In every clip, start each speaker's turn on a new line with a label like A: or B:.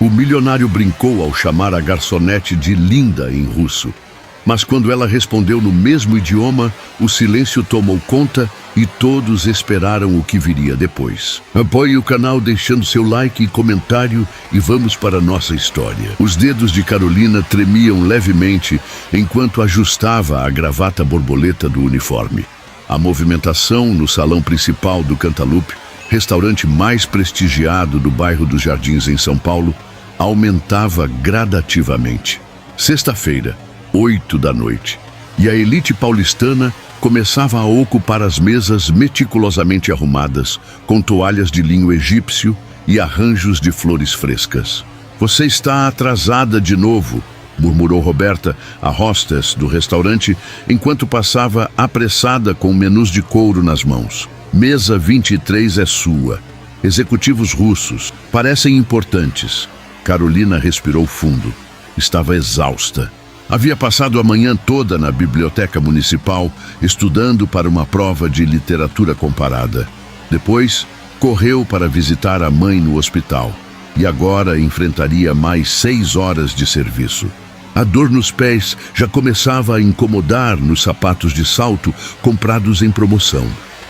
A: O milionário brincou ao chamar a garçonete de linda em russo. Mas quando ela respondeu no mesmo idioma, o silêncio tomou conta e todos esperaram o que viria depois. Apoie o canal deixando seu like e comentário e vamos para a nossa história. Os dedos de Carolina tremiam levemente enquanto ajustava a gravata borboleta do uniforme. A movimentação no salão principal do Cantaloupe, restaurante mais prestigiado do bairro dos Jardins em São Paulo, aumentava gradativamente. Sexta-feira, 8 da noite, e a elite paulistana começava a ocupar as mesas meticulosamente arrumadas, com toalhas de linho egípcio e arranjos de flores frescas. "Você está atrasada de novo", murmurou Roberta, a hostess do restaurante, enquanto passava apressada com menus de couro nas mãos. "Mesa 23 é sua. Executivos russos. Parecem importantes." Carolina respirou fundo. Estava exausta. Havia passado a manhã toda na biblioteca municipal, estudando para uma prova de literatura comparada. Depois, correu para visitar a mãe no hospital. E agora enfrentaria mais 6 horas de serviço. A dor nos pés já começava a incomodar nos sapatos de salto comprados em promoção.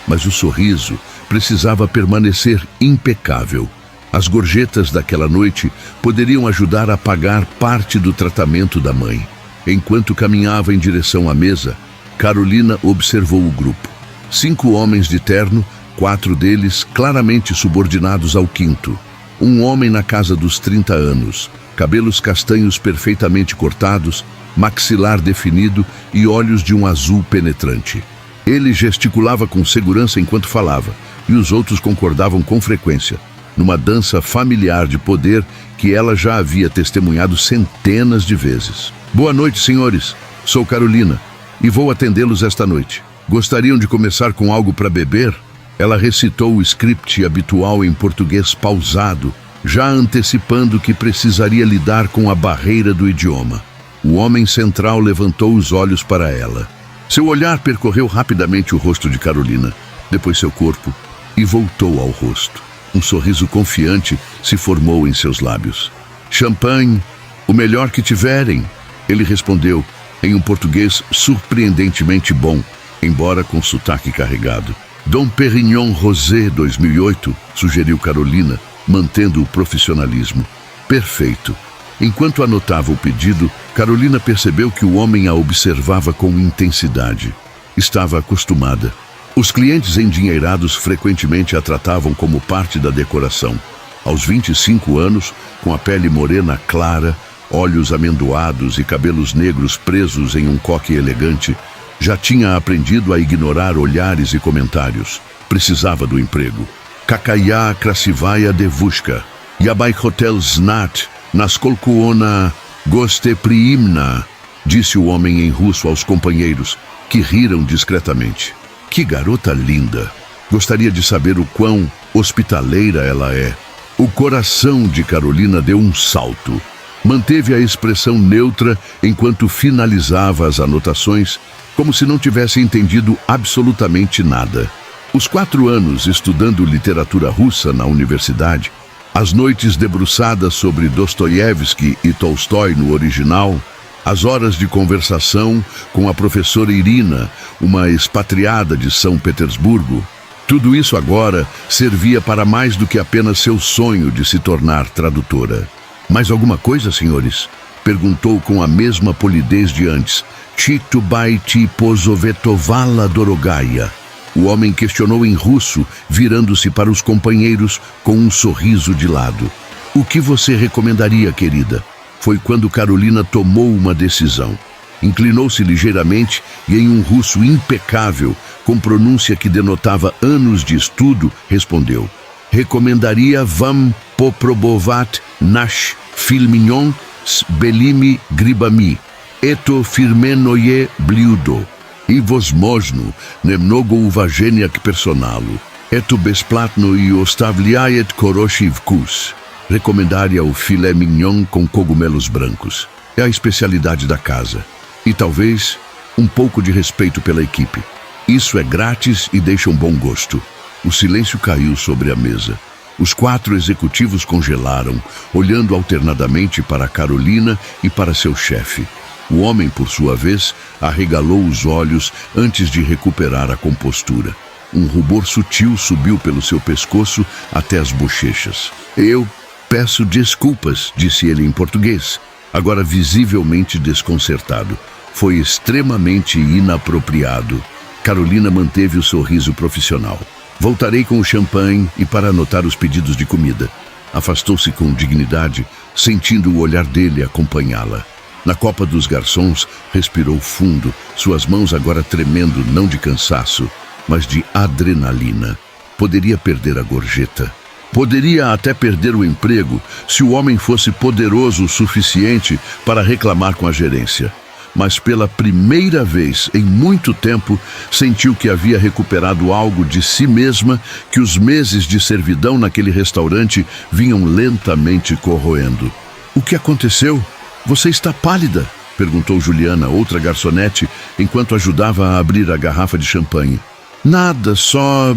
A: Mas o sorriso precisava permanecer impecável. As gorjetas daquela noite poderiam ajudar a pagar parte do tratamento da mãe. Enquanto caminhava em direção à mesa, Carolina observou o grupo. 5 homens de terno, 4 deles claramente subordinados ao quinto. Um homem na casa dos 30 anos, cabelos castanhos perfeitamente cortados, maxilar definido e olhos de um azul penetrante. Ele gesticulava com segurança enquanto falava, e os outros concordavam com frequência, numa dança familiar de poder que ela já havia testemunhado centenas de vezes. "Boa noite, senhores. Sou Carolina e vou atendê-los esta noite. Gostariam de começar com algo para beber?" Ela recitou o script habitual em português pausado, já antecipando que precisaria lidar com a barreira do idioma. O homem central levantou os olhos para ela. Seu olhar percorreu rapidamente o rosto de Carolina, depois seu corpo, e voltou ao rosto. Um sorriso confiante se formou em seus lábios. "Champanhe, o melhor que tiverem", ele respondeu, em um português surpreendentemente bom, embora com sotaque carregado. "Dom Perignon Rosé 2008, sugeriu Carolina, mantendo o profissionalismo. "Perfeito." Enquanto anotava o pedido, Carolina percebeu que o homem a observava com intensidade. Estava acostumada. Os clientes endinheirados frequentemente a tratavam como parte da decoração. Aos 25 anos, com a pele morena clara, olhos amendoados e cabelos negros presos em um coque elegante, já tinha aprendido a ignorar olhares e comentários. Precisava do emprego. "Kakaya Krasivaya Devushka, Yabai Hotel Znat, Naskolkuona Gostepriimna", disse o homem em russo aos companheiros, que riram discretamente. "Que garota linda! Gostaria de saber o quão hospitaleira ela é." O coração de Carolina deu um salto. Manteve a expressão neutra enquanto finalizava as anotações, como se não tivesse entendido absolutamente nada. Os 4 anos estudando literatura russa na universidade, as noites debruçadas sobre Dostoiévski e Tolstói no original, as horas de conversação com a professora Irina, uma expatriada de São Petersburgo, tudo isso agora servia para mais do que apenas seu sonho de se tornar tradutora. "Mais alguma coisa, senhores?" perguntou com a mesma polidez de antes. "Chitubaiti pozovetovala dorogaya." O homem questionou em russo, virando-se para os companheiros com um sorriso de lado. "O que você recomendaria, querida?" Foi quando Carolina tomou uma decisão. Inclinou-se ligeiramente e, em um russo impecável, com pronúncia que denotava anos de estudo, respondeu: "Recomendaria Vam Poprobovat Nash Filmignon Sbelimi Gribami Eto Firmenoye Bliudo I Возможно Немного Уважения к Personalu Eto Besplatno I Ostavliaet Koroshi Vkus." Recomendaria o filé mignon com cogumelos brancos. É a especialidade da casa. E talvez um pouco de respeito pela equipe. Isso é grátis e deixa um bom gosto. O silêncio caiu sobre a mesa. Os 4 executivos congelaram, olhando alternadamente para Carolina e para seu chefe. O homem, por sua vez, arregalou os olhos antes de recuperar a compostura. Um rubor sutil subiu pelo seu pescoço até as bochechas. Eu peço desculpas, disse ele em português, agora visivelmente desconcertado. Foi extremamente inapropriado. Carolina manteve o sorriso profissional. Voltarei com o champanhe e para anotar os pedidos de comida. Afastou-se com dignidade, sentindo o olhar dele acompanhá-la. Na copa dos garçons, respirou fundo, suas mãos agora tremendo não de cansaço, mas de adrenalina. Poderia perder a gorjeta. Poderia até perder o emprego se o homem fosse poderoso o suficiente para reclamar com a gerência. Mas pela primeira vez em muito tempo, sentiu que havia recuperado algo de si mesma que os meses de servidão naquele restaurante vinham lentamente corroendo. O que aconteceu? Você está pálida, perguntou Juliana, outra garçonete, enquanto ajudava a abrir a garrafa de champanhe. Nada, só...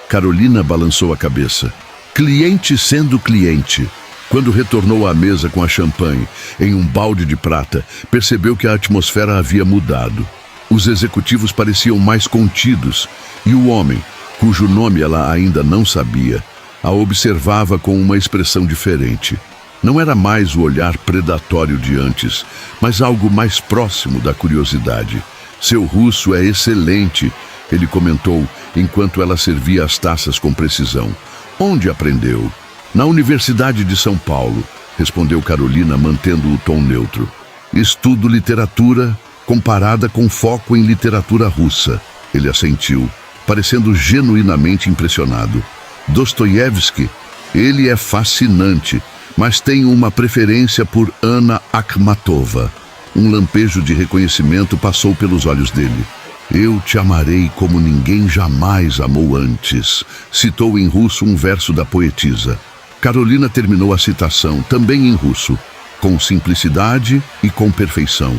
A: Carolina balançou a cabeça. Cliente sendo cliente. Quando retornou à mesa com a champanhe, em um balde de prata, percebeu que a atmosfera havia mudado. Os executivos pareciam mais contidos, e o homem, cujo nome ela ainda não sabia, a observava com uma expressão diferente. Não era mais o olhar predatório de antes, mas algo mais próximo da curiosidade. Seu russo é excelente, ele comentou, enquanto ela servia as taças com precisão. Onde aprendeu? Na Universidade de São Paulo, respondeu Carolina, mantendo o tom neutro. Estudo literatura comparada com foco em literatura russa. Ele assentiu, parecendo genuinamente impressionado. Dostoiévski, ele é fascinante, mas tenho uma preferência por Anna Akhmatova. Um lampejo de reconhecimento passou pelos olhos dele. Eu te amarei como ninguém jamais amou antes, citou em russo um verso da poetisa. Carolina terminou a citação, também em russo, com simplicidade e com perfeição.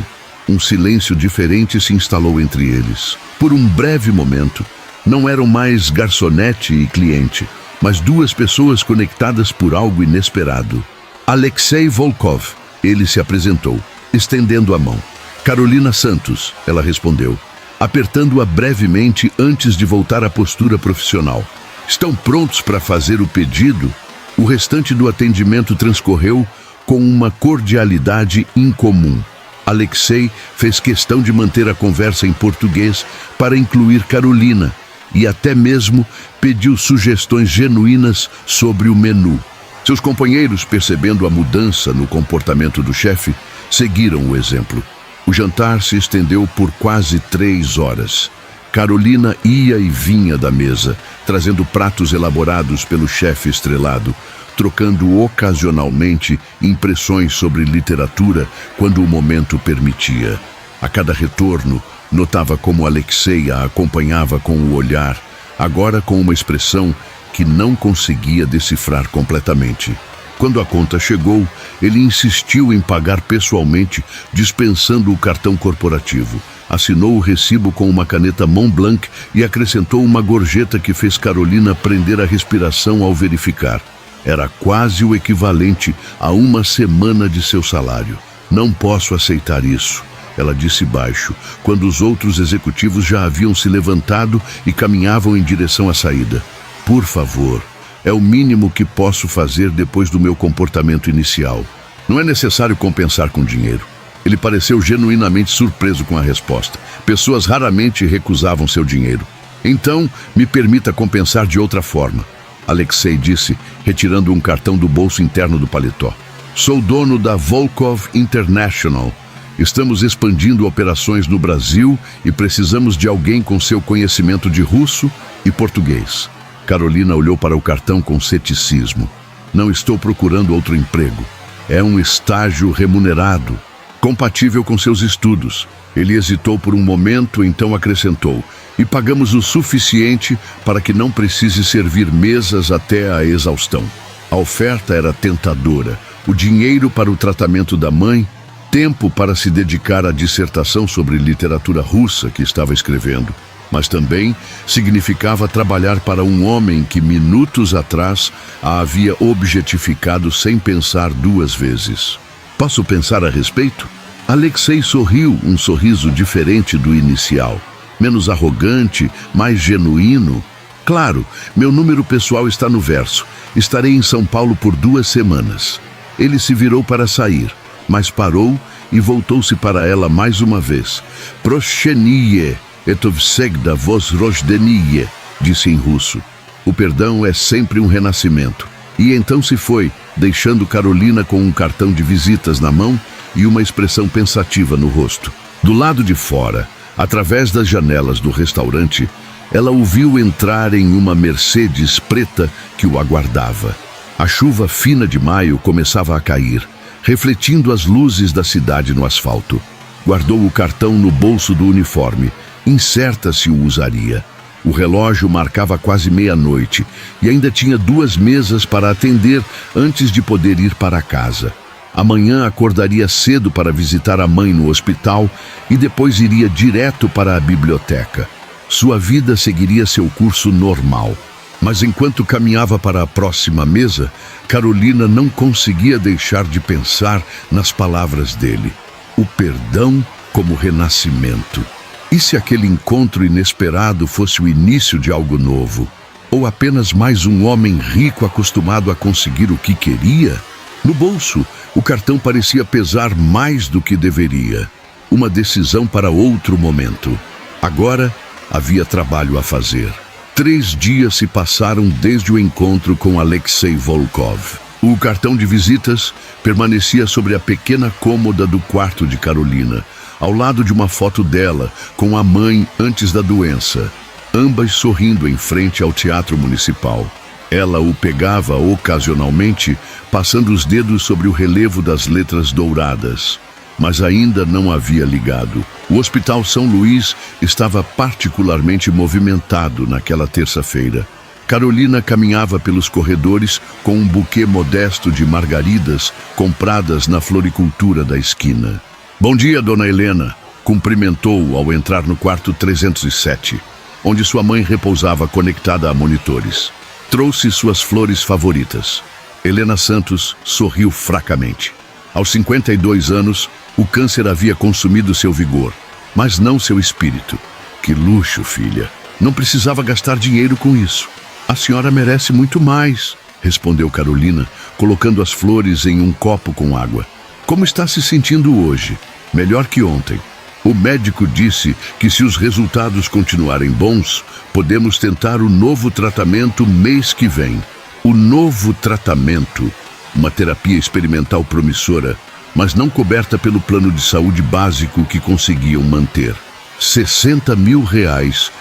A: Um silêncio diferente se instalou entre eles. Por um breve momento, não eram mais garçonete e cliente, mas 2 pessoas conectadas por algo inesperado. Alexei Volkov, ele se apresentou, estendendo a mão. Carolina Santos, ela respondeu, apertando-a brevemente antes de voltar à postura profissional. Estão prontos para fazer o pedido? O restante do atendimento transcorreu com uma cordialidade incomum. Alexei fez questão de manter a conversa em português para incluir Carolina e até mesmo pediu sugestões genuínas sobre o menu. Seus companheiros, percebendo a mudança no comportamento do chefe, seguiram o exemplo. O jantar se estendeu por quase 3 horas. Carolina ia e vinha da mesa, trazendo pratos elaborados pelo chefe estrelado, trocando ocasionalmente impressões sobre literatura quando o momento permitia. A cada retorno, notava como Alexei a acompanhava com o olhar, agora com uma expressão que não conseguia decifrar completamente. Quando a conta chegou, ele insistiu em pagar pessoalmente, dispensando o cartão corporativo. Assinou o recibo com uma caneta Montblanc e acrescentou uma gorjeta que fez Carolina prender a respiração ao verificar. Era quase o equivalente a 1 semana de seu salário. Não posso aceitar isso, ela disse baixo, quando os outros executivos já haviam se levantado e caminhavam em direção à saída. Por favor, é o mínimo que posso fazer depois do meu comportamento inicial. Não é necessário compensar com dinheiro. Ele pareceu genuinamente surpreso com a resposta. Pessoas raramente recusavam seu dinheiro. Então, me permita compensar de outra forma, Alexei disse, retirando um cartão do bolso interno do paletó. Sou dono da Volkov International. Estamos expandindo operações no Brasil e precisamos de alguém com seu conhecimento de russo e português. Carolina olhou para o cartão com ceticismo. Não estou procurando outro emprego. É um estágio remunerado, compatível com seus estudos. Ele hesitou por um momento, então acrescentou, e pagamos o suficiente para que não precise servir mesas até a exaustão. A oferta era tentadora. O dinheiro para o tratamento da mãe, tempo para se dedicar à dissertação sobre literatura russa que estava escrevendo. mas também significava trabalhar para um homem que minutos atrás a havia objetificado sem pensar duas vezes. Posso pensar a respeito? Alexei sorriu, um sorriso diferente do inicial, menos arrogante, mais genuíno. Claro, meu número pessoal está no verso. Estarei em São Paulo por 2 semanas. Ele se virou para sair, mas parou e voltou-se para ela mais uma vez. Proshenie etovsegda vos rojdenie, disse em russo. O perdão é sempre um renascimento. E então se foi, deixando Carolina com um cartão de visitas na mão e uma expressão pensativa no rosto. Do lado de fora, através das janelas do restaurante, ela o viu entrar em uma Mercedes preta que o aguardava. A chuva fina de maio começava a cair, refletindo as luzes da cidade no asfalto. Guardou o cartão no bolso do uniforme, incerta se o usaria. O relógio marcava quase meia-noite e ainda tinha 2 mesas para atender antes de poder ir para casa. Amanhã acordaria cedo para visitar a mãe no hospital e depois iria direto para a biblioteca. Sua vida seguiria seu curso normal. Mas enquanto caminhava para a próxima mesa, Carolina não conseguia deixar de pensar nas palavras dele. O perdão como renascimento. E se aquele encontro inesperado fosse o início de algo novo? Ou apenas mais um homem rico acostumado a conseguir o que queria? No bolso, o cartão parecia pesar mais do que deveria. Uma decisão para outro momento. Agora, havia trabalho a fazer. 3 dias se passaram desde o encontro com Alexei Volkov. O cartão de visitas permanecia sobre a pequena cômoda do quarto de Carolina, ao lado de uma foto dela com a mãe antes da doença, ambas sorrindo em frente ao Teatro Municipal. Ela o pegava ocasionalmente, passando os dedos sobre o relevo das letras douradas, mas ainda não havia ligado. O Hospital São Luís estava particularmente movimentado naquela terça-feira. Carolina caminhava pelos corredores com um buquê modesto de margaridas compradas na floricultura da esquina. Bom dia, dona Helena, cumprimentou-o ao entrar no quarto 307, onde sua mãe repousava conectada a monitores. Trouxe suas flores favoritas. Helena Santos sorriu fracamente. Aos 52 anos, o câncer havia consumido seu vigor, mas não seu espírito. Que luxo, filha. Não precisava gastar dinheiro com isso. A senhora merece muito mais, respondeu Carolina, colocando as flores em um copo com água. Como está se sentindo hoje? Melhor que ontem. O médico disse que se os resultados continuarem bons, podemos tentar o novo tratamento mês que vem. O novo tratamento, uma terapia experimental promissora, mas não coberta pelo plano de saúde básico que conseguiam manter. R$60 mil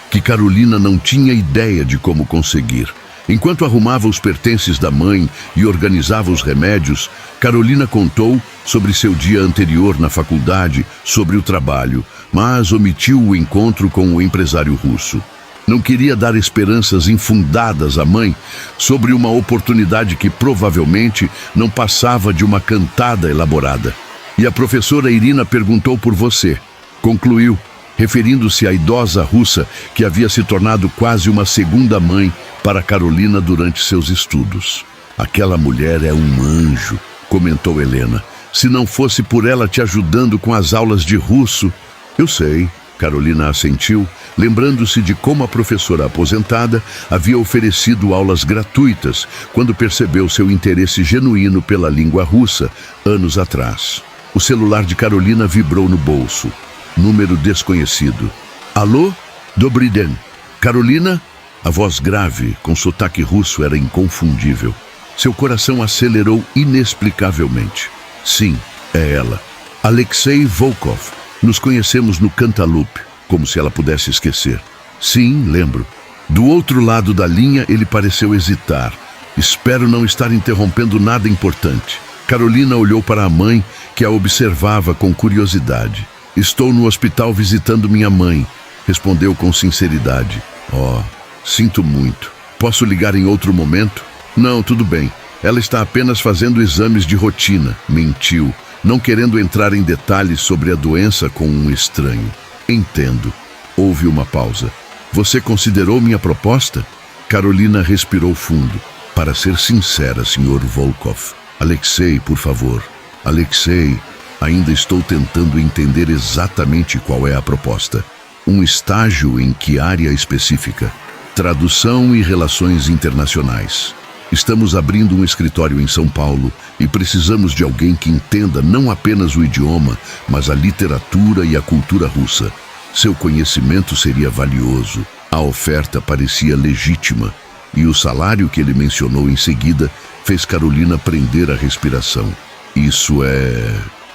A: que Carolina não tinha ideia de como conseguir. Enquanto arrumava os pertences da mãe e organizava os remédios, Carolina contou sobre seu dia anterior na faculdade, sobre o trabalho, mas omitiu o encontro com o empresário russo. Não queria dar esperanças infundadas à mãe sobre uma oportunidade que provavelmente não passava de uma cantada elaborada. E a professora Irina perguntou por você, concluiu, referindo-se à idosa russa que havia se tornado quase uma segunda mãe para Carolina durante seus estudos. Aquela mulher é um anjo, comentou Helena. Se não fosse por ela te ajudando com as aulas de russo... Eu sei, Carolina assentiu, lembrando-se de como a professora aposentada havia oferecido aulas gratuitas quando percebeu seu interesse genuíno pela língua russa, anos atrás. O celular de Carolina vibrou no bolso. Número desconhecido. Alô? Dobry den. Carolina? A voz grave, com sotaque russo, era inconfundível. Seu coração acelerou inexplicavelmente. Sim, é ela. Alexei Volkov. Nos conhecemos no Cantaloupe, como se ela pudesse esquecer. Sim, lembro. Do outro lado da linha, ele pareceu hesitar. Espero não estar interrompendo nada importante. Carolina olhou para a mãe, que a observava com curiosidade. Estou no hospital visitando minha mãe, respondeu com sinceridade. Oh, sinto muito. Posso ligar em outro momento? Não, tudo bem. Ela está apenas fazendo exames de rotina, mentiu, não querendo entrar em detalhes sobre a doença com um estranho. Entendo. Houve uma pausa. Você considerou minha proposta? Carolina respirou fundo. Para ser sincera, Sr. Volkov. Alexei, por favor. Alexei, ainda estou tentando entender exatamente qual é a proposta. Um estágio em que área específica? Tradução e relações internacionais. Estamos abrindo um escritório em São Paulo e precisamos de alguém que entenda não apenas o idioma, mas a literatura e a cultura russa. Seu conhecimento seria valioso. A oferta parecia legítima e o salário que ele mencionou em seguida fez Carolina prender a respiração. Isso é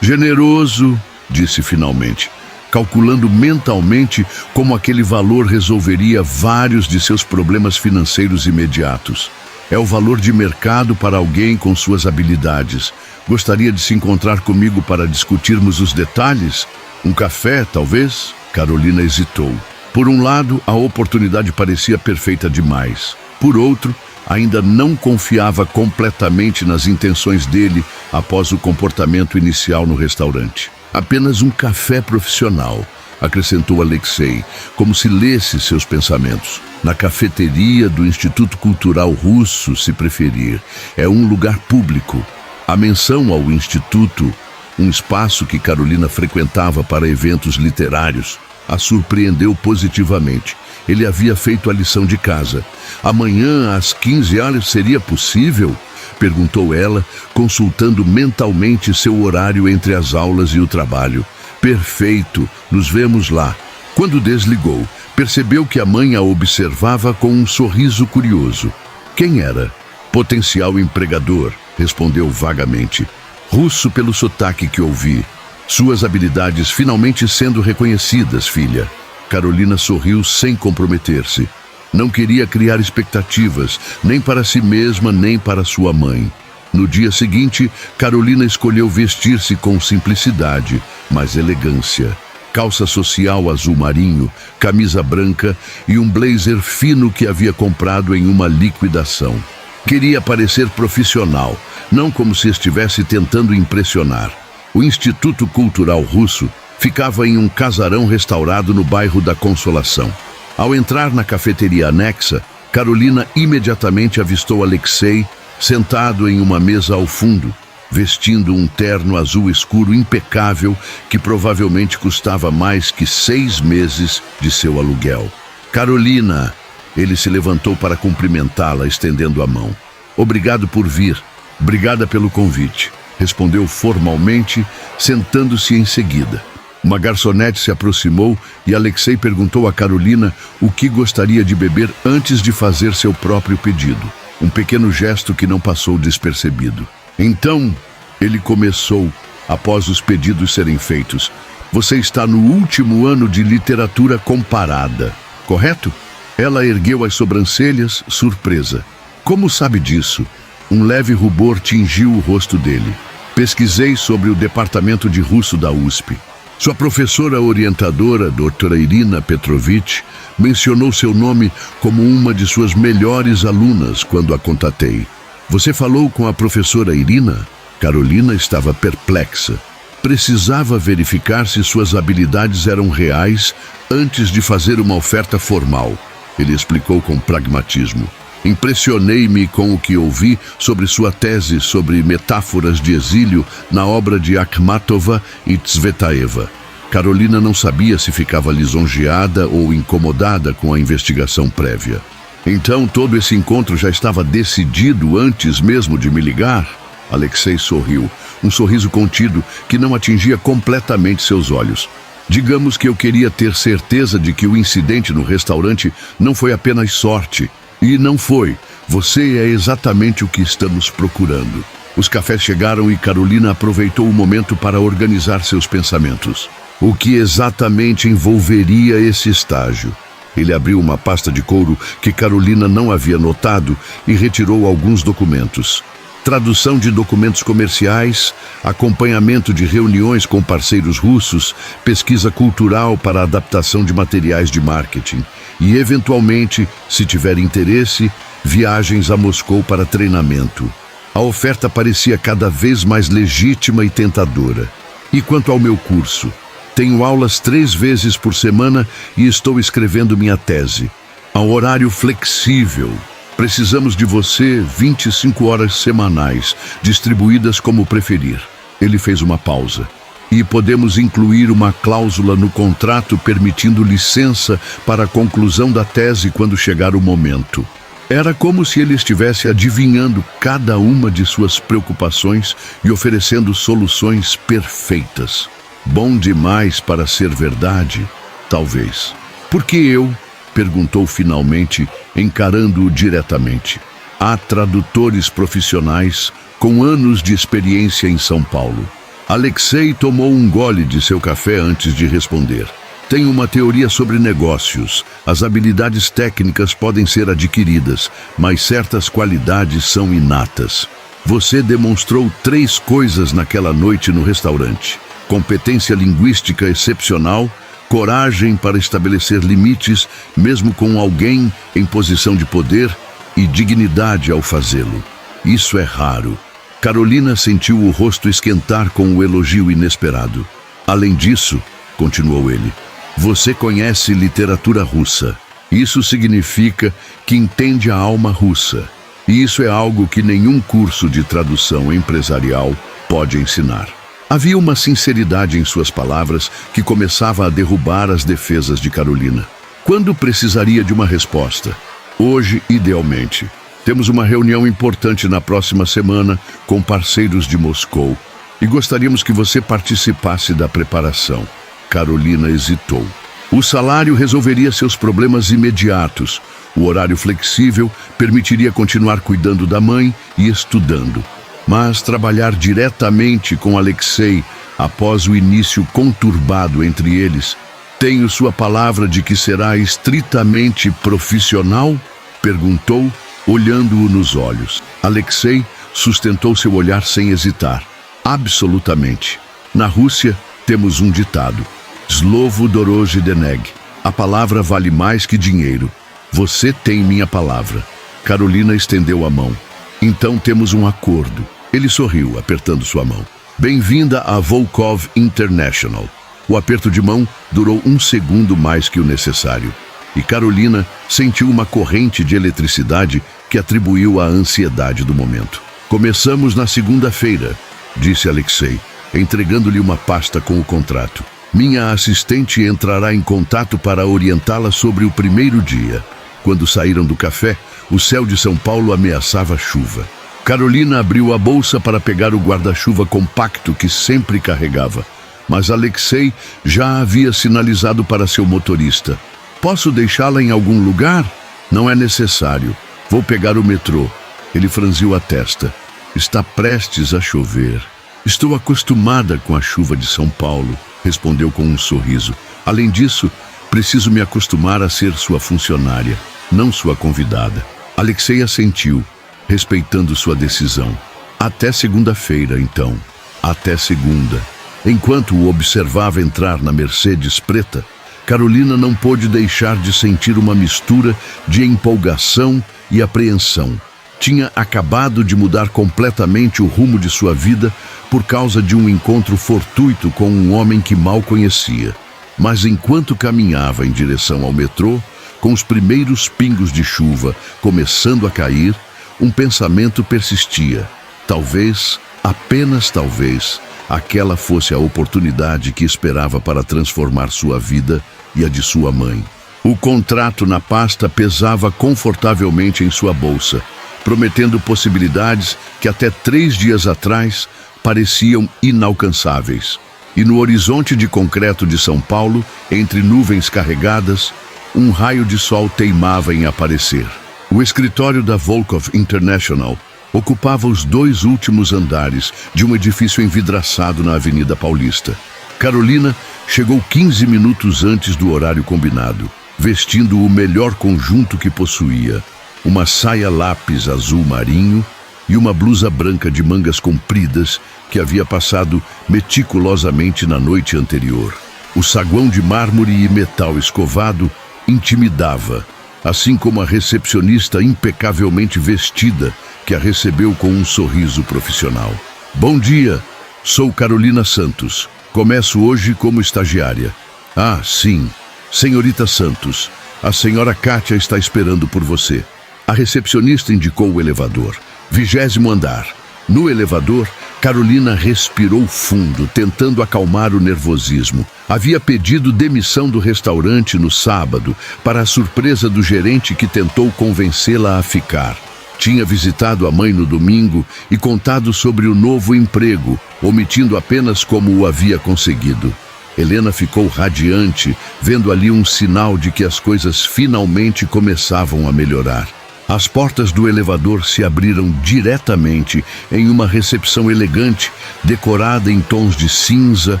A: generoso, disse finalmente, calculando mentalmente como aquele valor resolveria vários de seus problemas financeiros imediatos. É o valor de mercado para alguém com suas habilidades. Gostaria de se encontrar comigo para discutirmos os detalhes? Um café, talvez? Carolina hesitou. Por um lado, a oportunidade parecia perfeita demais. Por outro, ainda não confiava completamente nas intenções dele após o comportamento inicial no restaurante. Apenas um café profissional, acrescentou Alexei, como se lesse seus pensamentos. Na cafeteria do Instituto Cultural Russo, se preferir. É um lugar público. A menção ao Instituto, um espaço que Carolina frequentava para eventos literários, a surpreendeu positivamente. Ele havia feito a lição de casa. Amanhã, às 15 horas, seria possível? Perguntou ela, consultando mentalmente seu horário entre as aulas e o trabalho. Perfeito, nos vemos lá. Quando desligou, percebeu que a mãe a observava com um sorriso curioso. Quem era? Potencial empregador, respondeu vagamente. Russo pelo sotaque que ouvi. Suas habilidades finalmente sendo reconhecidas, filha. Carolina sorriu sem comprometer-se. Não queria criar expectativas, nem para si mesma, nem para sua mãe. No dia seguinte, Carolina escolheu vestir-se com simplicidade, mas elegância. Calça social azul marinho, camisa branca e um blazer fino que havia comprado em uma liquidação. Queria parecer profissional, não como se estivesse tentando impressionar. O Instituto Cultural Russo ficava em um casarão restaurado no bairro da Consolação. Ao entrar na cafeteria anexa, Carolina imediatamente avistou Alexei sentado em uma mesa ao fundo, vestindo um terno azul escuro impecável que provavelmente custava mais que 6 meses de seu aluguel. Carolina! Ele se levantou para cumprimentá-la, estendendo a mão. Obrigado por vir. Obrigada pelo convite. Respondeu formalmente, sentando-se em seguida. Uma garçonete se aproximou e Alexei perguntou a Carolina o que gostaria de beber antes de fazer seu próprio pedido. Um pequeno gesto que não passou despercebido. Então, ele começou, após os pedidos serem feitos. Você está no último ano de literatura comparada, correto? Ela ergueu as sobrancelhas, surpresa. Como sabe disso? Um leve rubor tingiu o rosto dele. Pesquisei sobre o departamento de russo da USP. Sua professora orientadora, doutora Irina Petrovich, mencionou seu nome como uma de suas melhores alunas quando a contatei. Você falou com a professora Irina? Carolina estava perplexa. Precisava verificar se suas habilidades eram reais antes de fazer uma oferta formal. Ele explicou com pragmatismo. Impressionei-me com o que ouvi sobre sua tese sobre metáforas de exílio na obra de Akhmatova e Tsvetaeva. Carolina não sabia se ficava lisonjeada ou incomodada com a investigação prévia. Então todo esse encontro já estava decidido antes mesmo de me ligar? Alexei sorriu, um sorriso contido que não atingia completamente seus olhos. Digamos que eu queria ter certeza de que o incidente no restaurante não foi apenas sorte. E não foi. Você é exatamente o que estamos procurando. Os cafés chegaram e Carolina aproveitou o momento para organizar seus pensamentos. O que exatamente envolveria esse estágio? Ele abriu uma pasta de couro que Carolina não havia notado e retirou alguns documentos. Tradução de documentos comerciais, acompanhamento de reuniões com parceiros russos, pesquisa cultural para adaptação de materiais de marketing e, eventualmente, se tiver interesse, viagens a Moscou para treinamento. A oferta parecia cada vez mais legítima e tentadora. E quanto ao meu curso? Tenho aulas 3 vezes por semana e estou escrevendo minha tese. Há um horário flexível. Precisamos de você 25 horas semanais, distribuídas como preferir. Ele fez uma pausa. E podemos incluir uma cláusula no contrato permitindo licença para a conclusão da tese quando chegar o momento. Era como se ele estivesse adivinhando cada uma de suas preocupações e oferecendo soluções perfeitas. Bom demais para ser verdade? Talvez. Por que eu? Perguntou finalmente, encarando-o diretamente. Há tradutores profissionais com anos de experiência em São Paulo. Alexei tomou um gole de seu café antes de responder. Tenho uma teoria sobre negócios. As habilidades técnicas podem ser adquiridas, mas certas qualidades são inatas. Você demonstrou 3 coisas naquela noite no restaurante: competência linguística excepcional, coragem para estabelecer limites, mesmo com alguém em posição de poder, e dignidade ao fazê-lo. Isso é raro. Carolina sentiu o rosto esquentar com o elogio inesperado. Além disso, continuou ele, você conhece literatura russa. Isso significa que entende a alma russa. E isso é algo que nenhum curso de tradução empresarial pode ensinar. Havia uma sinceridade em suas palavras que começava a derrubar as defesas de Carolina. Quando precisaria de uma resposta? Hoje, idealmente. Temos uma reunião importante na próxima semana com parceiros de Moscou e gostaríamos que você participasse da preparação. Carolina hesitou. O salário resolveria seus problemas imediatos. O horário flexível permitiria continuar cuidando da mãe e estudando. Mas trabalhar diretamente com Alexei após o início conturbado entre eles, tenho sua palavra de que será estritamente profissional? Perguntou, olhando-o nos olhos. Alexei sustentou seu olhar sem hesitar. Absolutamente. Na Rússia, temos um ditado. Slovo doroje deneg. A palavra vale mais que dinheiro. Você tem minha palavra. Carolina estendeu a mão. Então temos um acordo. Ele sorriu, apertando sua mão. Bem-vinda a Volkov International. O aperto de mão durou 1 segundo mais que o necessário. E Carolina sentiu uma corrente de eletricidade que atribuiu à ansiedade do momento. Começamos na segunda-feira, disse Alexei, entregando-lhe uma pasta com o contrato. Minha assistente entrará em contato para orientá-la sobre o primeiro dia. Quando saíram do café, o céu de São Paulo ameaçava chuva. Carolina abriu a bolsa para pegar o guarda-chuva compacto que sempre carregava, mas Alexei já havia sinalizado para seu motorista. Posso deixá-la em algum lugar? Não é necessário. Vou pegar o metrô. Ele franziu a testa. Está prestes a chover. Estou acostumada com a chuva de São Paulo, respondeu com um sorriso. Além disso, preciso me acostumar a ser sua funcionária, não sua convidada. Alexei assentiu, respeitando sua decisão. Até segunda-feira, então. Até segunda. Enquanto o observava entrar na Mercedes preta, Carolina não pôde deixar de sentir uma mistura de empolgação e apreensão. Tinha acabado de mudar completamente o rumo de sua vida por causa de um encontro fortuito com um homem que mal conhecia. Mas enquanto caminhava em direção ao metrô, com os primeiros pingos de chuva começando a cair, um pensamento persistia. Talvez, apenas talvez, aquela fosse a oportunidade que esperava para transformar sua vida e a de sua mãe. O contrato na pasta pesava confortavelmente em sua bolsa, prometendo possibilidades que até 3 dias atrás pareciam inalcançáveis. E no horizonte de concreto de São Paulo, entre nuvens carregadas, um raio de sol teimava em aparecer. O escritório da Volkov International ocupava os 2 últimos andares de um edifício envidraçado na Avenida Paulista. Carolina chegou 15 minutos antes do horário combinado, vestindo o melhor conjunto que possuía, uma saia lápis azul marinho e uma blusa branca de mangas compridas que havia passado meticulosamente na noite anterior. O saguão de mármore e metal escovado intimidava, assim como a recepcionista impecavelmente vestida que a recebeu com um sorriso profissional. Bom dia, sou Carolina Santos, Começo hoje como estagiária. Ah, sim. Senhorita Santos, a senhora Kátia está esperando por você. A recepcionista indicou o elevador. 20º andar. No elevador, Carolina respirou fundo, tentando acalmar o nervosismo. Havia pedido demissão do restaurante no sábado, para a surpresa do gerente que tentou convencê-la a ficar. Tinha visitado a mãe no domingo e contado sobre o novo emprego, omitindo apenas como o havia conseguido. Helena ficou radiante, vendo ali um sinal de que as coisas finalmente começavam a melhorar. As portas do elevador se abriram diretamente em uma recepção elegante, decorada em tons de cinza,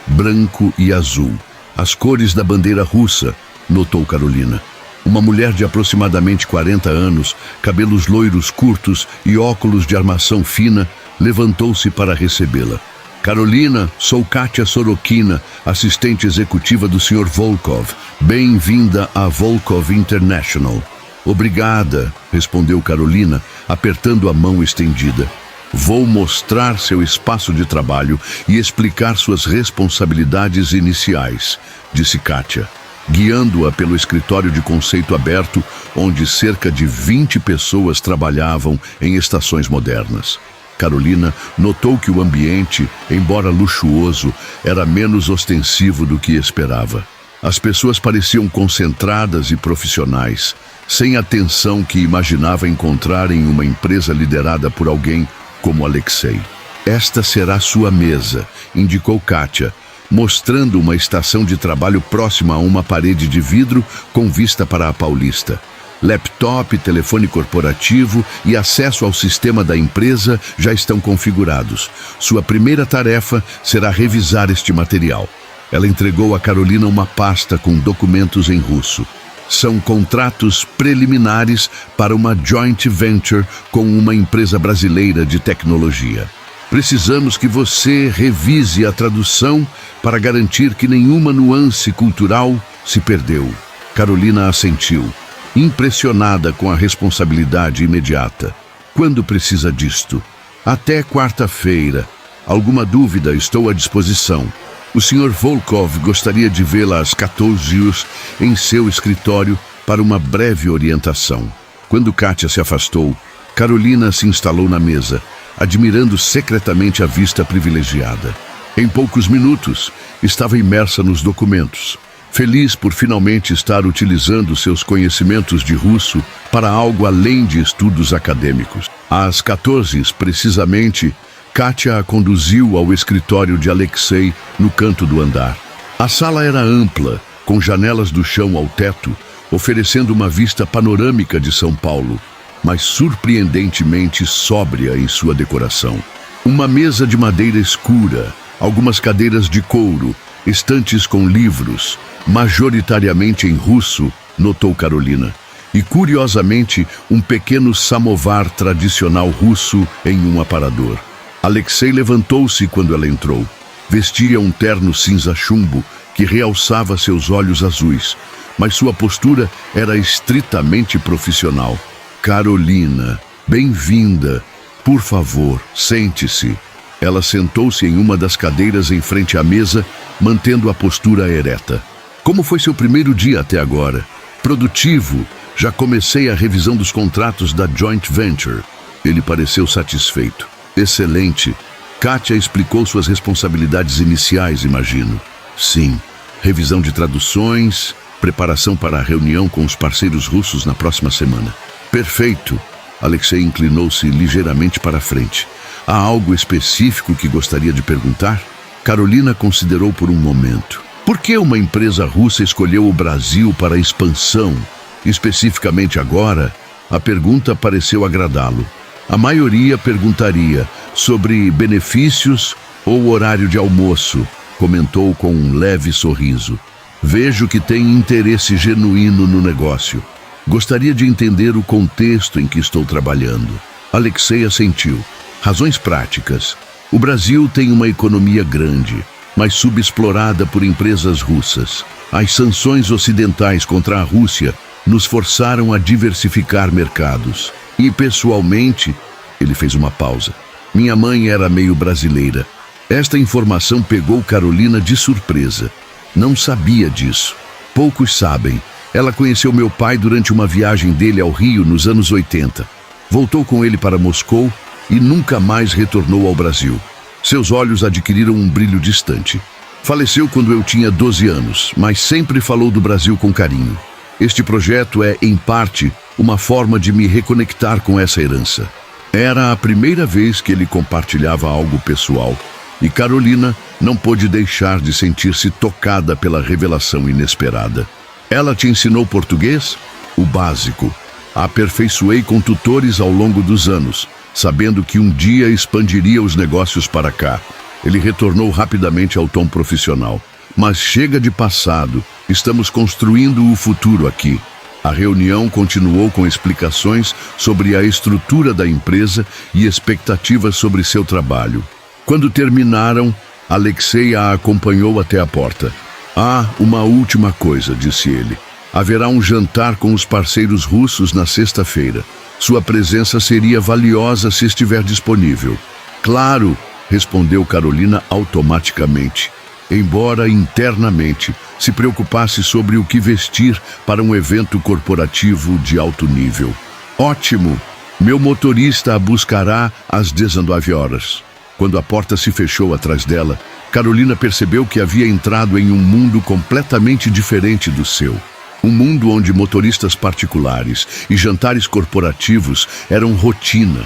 A: branco e azul. As cores da bandeira russa, notou Carolina. Uma mulher de aproximadamente 40 anos, cabelos loiros curtos e óculos de armação fina, levantou-se para recebê-la. Carolina, sou Kátia Sorokina, assistente executiva do Sr. Volkov. Bem-vinda à Volkov International. Obrigada, respondeu Carolina, apertando a mão estendida. Vou mostrar seu espaço de trabalho e explicar suas responsabilidades iniciais, disse Kátia, guiando-a pelo escritório de conceito aberto, onde cerca de 20 pessoas trabalhavam em estações modernas. Carolina notou que o ambiente, embora luxuoso, era menos ostensivo do que esperava. As pessoas pareciam concentradas e profissionais, sem a tensão que imaginava encontrar em uma empresa liderada por alguém como Alexei. Esta será sua mesa, indicou Kátia, mostrando uma estação de trabalho próxima a uma parede de vidro com vista para a Paulista. Laptop, telefone corporativo e acesso ao sistema da empresa já estão configurados. Sua primeira tarefa será revisar este material. Ela entregou a Carolina uma pasta com documentos em russo. São contratos preliminares para uma joint venture com uma empresa brasileira de tecnologia. Precisamos que você revise a tradução para garantir que nenhuma nuance cultural se perdeu. Carolina assentiu, impressionada com a responsabilidade imediata. Quando precisa disto? Até quarta-feira. Alguma dúvida, estou à disposição. O Sr. Volkov gostaria de vê-la às 14 horas em seu escritório para uma breve orientação. Quando Kátia se afastou, Carolina se instalou na mesa, admirando secretamente a vista privilegiada. Em poucos minutos, estava imersa nos documentos, feliz por finalmente estar utilizando seus conhecimentos de russo para algo além de estudos acadêmicos. Às 14, precisamente, Kátia a conduziu ao escritório de Alexei no canto do andar. A sala era ampla, com janelas do chão ao teto, oferecendo uma vista panorâmica de São Paulo, mas surpreendentemente sóbria em sua decoração. Uma mesa de madeira escura, algumas cadeiras de couro, estantes com livros, majoritariamente em russo, notou Carolina, e curiosamente um pequeno samovar tradicional russo em um aparador. Alexei levantou-se quando ela entrou. Vestia um terno cinza chumbo que realçava seus olhos azuis, mas sua postura era estritamente profissional. Carolina, bem-vinda. Por favor, sente-se. Ela sentou-se em uma das cadeiras em frente à mesa, mantendo a postura ereta. Como foi seu primeiro dia até agora? Produtivo. Já comecei a revisão dos contratos da joint venture. Ele pareceu satisfeito. Excelente. Kátia explicou suas responsabilidades iniciais, imagino. Sim. Revisão de traduções, preparação para a reunião com os parceiros russos na próxima semana. Perfeito. Alexei inclinou-se ligeiramente para a frente. Há algo específico que gostaria de perguntar? Carolina considerou por um momento. Por que uma empresa russa escolheu o Brasil para a expansão? Especificamente agora, a pergunta pareceu agradá-lo. A maioria perguntaria sobre benefícios ou horário de almoço, comentou com um leve sorriso. Vejo que tem interesse genuíno no negócio. Gostaria de entender o contexto em que estou trabalhando. Alexei assentiu. Razões práticas. O Brasil tem uma economia grande, mas subexplorada por empresas russas. As sanções ocidentais contra a Rússia nos forçaram a diversificar mercados. E, pessoalmente, ele fez uma pausa. Minha mãe era meio brasileira. Esta informação pegou Carolina de surpresa. Não sabia disso. Poucos sabem. Ela conheceu meu pai durante uma viagem dele ao Rio nos anos 80. Voltou com ele para Moscou e nunca mais retornou ao Brasil. Seus olhos adquiriram um brilho distante. Faleceu quando eu tinha 12 anos, mas sempre falou do Brasil com carinho. Este projeto é, em parte, uma forma de me reconectar com essa herança. Era a primeira vez que ele compartilhava algo pessoal, e Carolina não pôde deixar de sentir-se tocada pela revelação inesperada. Ela te ensinou português? O básico. A aperfeiçoei com tutores ao longo dos anos, sabendo que um dia expandiria os negócios para cá. Ele retornou rapidamente ao tom profissional. Mas chega de passado, estamos construindo o futuro aqui. A reunião continuou com explicações sobre a estrutura da empresa e expectativas sobre seu trabalho. Quando terminaram, Alexei a acompanhou até a porta. "Ah, uma última coisa", disse ele. "Haverá um jantar com os parceiros russos na sexta-feira. Sua presença seria valiosa se estiver disponível." "Claro", respondeu Carolina automaticamente, embora internamente se preocupasse sobre o que vestir para um evento corporativo de alto nível. "Ótimo! Meu motorista a buscará às 19 horas. Quando a porta se fechou atrás dela, Carolina percebeu que havia entrado em um mundo completamente diferente do seu. Um mundo onde motoristas particulares e jantares corporativos eram rotina,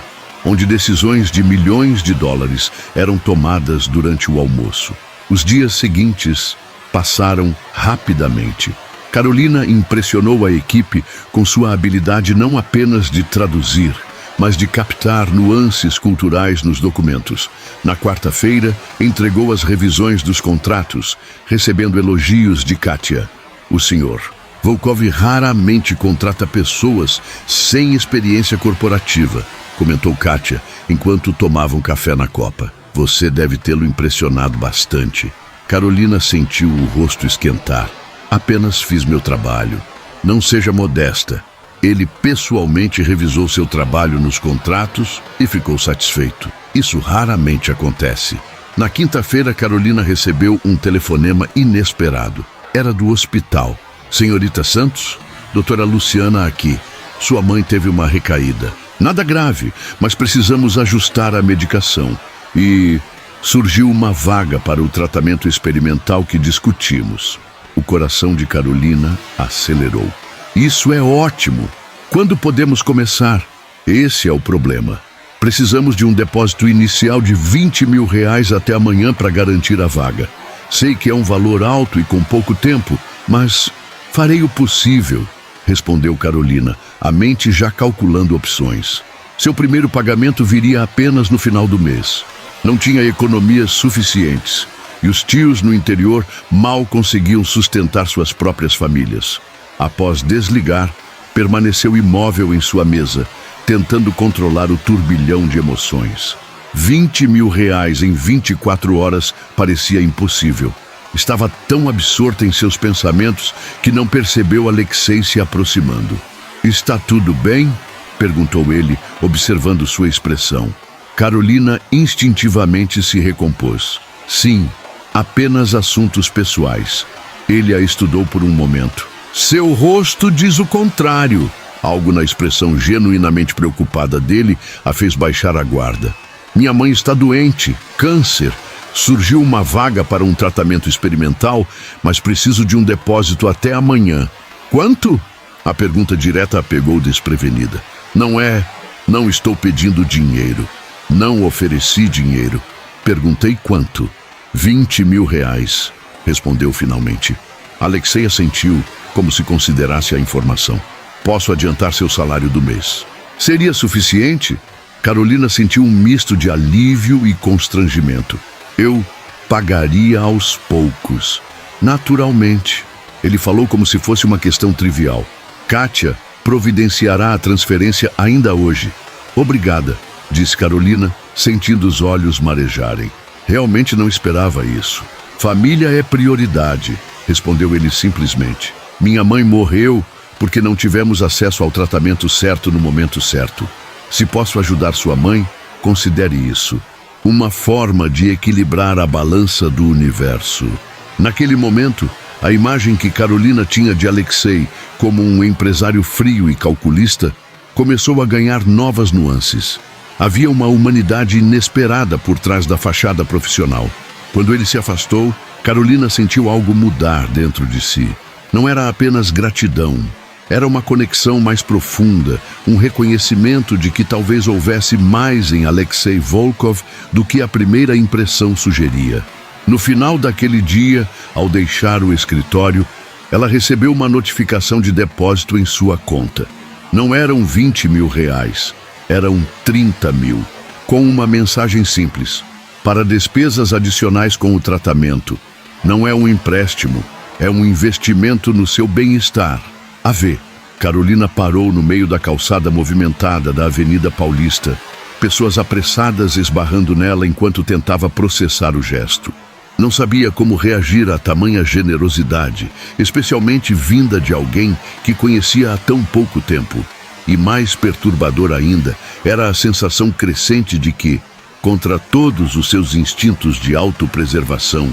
A: onde decisões de milhões de dólares eram tomadas durante o almoço. Os dias seguintes passaram rapidamente. Carolina impressionou a equipe com sua habilidade não apenas de traduzir, mas de captar nuances culturais nos documentos. Na quarta-feira, entregou as revisões dos contratos, recebendo elogios de Kátia. "O senhor Volkov raramente contrata pessoas sem experiência corporativa", comentou Kátia, enquanto tomavam café na copa. "Você deve tê-lo impressionado bastante." Carolina sentiu o rosto esquentar. "Apenas fiz meu trabalho. Não seja modesta." Ele pessoalmente revisou seu trabalho nos contratos e ficou satisfeito. Isso raramente acontece. Na quinta-feira, Carolina recebeu um telefonema inesperado. Era do hospital. "Senhorita Santos? Doutora Luciana aqui. Sua mãe teve uma recaída. Nada grave, mas precisamos ajustar a medicação. E surgiu uma vaga para o tratamento experimental que discutimos." O coração de Carolina acelerou. "Isso é ótimo! Quando podemos começar?" "Esse é o problema. Precisamos de um depósito inicial de R$20 mil até amanhã para garantir a vaga. Sei que é um valor alto e com pouco tempo, mas farei o possível", respondeu Carolina, a mente já calculando opções. Seu primeiro pagamento viria apenas no final do mês. Não tinha economias suficientes, e os tios no interior mal conseguiam sustentar suas próprias famílias. Após desligar, permaneceu imóvel em sua mesa, tentando controlar o turbilhão de emoções. R$20 mil em 24 horas parecia impossível. Estava tão absorta em seus pensamentos que não percebeu Alexei se aproximando. "Está tudo bem?" perguntou ele, observando sua expressão. Carolina instintivamente se recompôs. "Sim, apenas assuntos pessoais." Ele a estudou por um momento. "Seu rosto diz o contrário." Algo na expressão genuinamente preocupada dele a fez baixar a guarda. "Minha mãe está doente, câncer. Surgiu uma vaga para um tratamento experimental, mas preciso de um depósito até amanhã." "Quanto?" A pergunta direta a pegou desprevenida. Não estou pedindo dinheiro. Não ofereci dinheiro. Perguntei quanto. R$20 mil, respondeu finalmente. Alexei assentiu, como se considerasse a informação. "Posso adiantar seu salário do mês." "Seria suficiente?" Carolina sentiu um misto de alívio e constrangimento. "Eu pagaria aos poucos." "Naturalmente." Ele falou como se fosse uma questão trivial. "Kátia providenciará a transferência ainda hoje." "Obrigada", disse Carolina, sentindo os olhos marejarem. Realmente não esperava isso. "Família é prioridade", respondeu ele simplesmente. "Minha mãe morreu porque não tivemos acesso ao tratamento certo no momento certo. Se posso ajudar sua mãe, considere isso." uma forma de equilibrar a balança do universo. Naquele momento, a imagem que Carolina tinha de Alexei como um empresário frio e calculista começou a ganhar novas nuances. Havia uma humanidade inesperada por trás da fachada profissional. Quando ele se afastou, Carolina sentiu algo mudar dentro de si. Não era apenas gratidão. Era uma conexão mais profunda, um reconhecimento de que talvez houvesse mais em Alexei Volkov do que a primeira impressão sugeria. No final daquele dia, ao deixar o escritório, ela recebeu uma notificação de depósito em sua conta. Não eram 20 mil reais, eram 30 mil, com uma mensagem simples: para despesas adicionais com o tratamento. Não é um empréstimo, é um investimento no seu bem-estar. A ver, Carolina parou no meio da calçada movimentada da Avenida Paulista, pessoas apressadas esbarrando nela enquanto tentava processar o gesto. Não sabia como reagir a tamanha generosidade, especialmente vinda de alguém que conhecia há tão pouco tempo. E mais perturbador ainda era a sensação crescente de que, contra todos os seus instintos de autopreservação,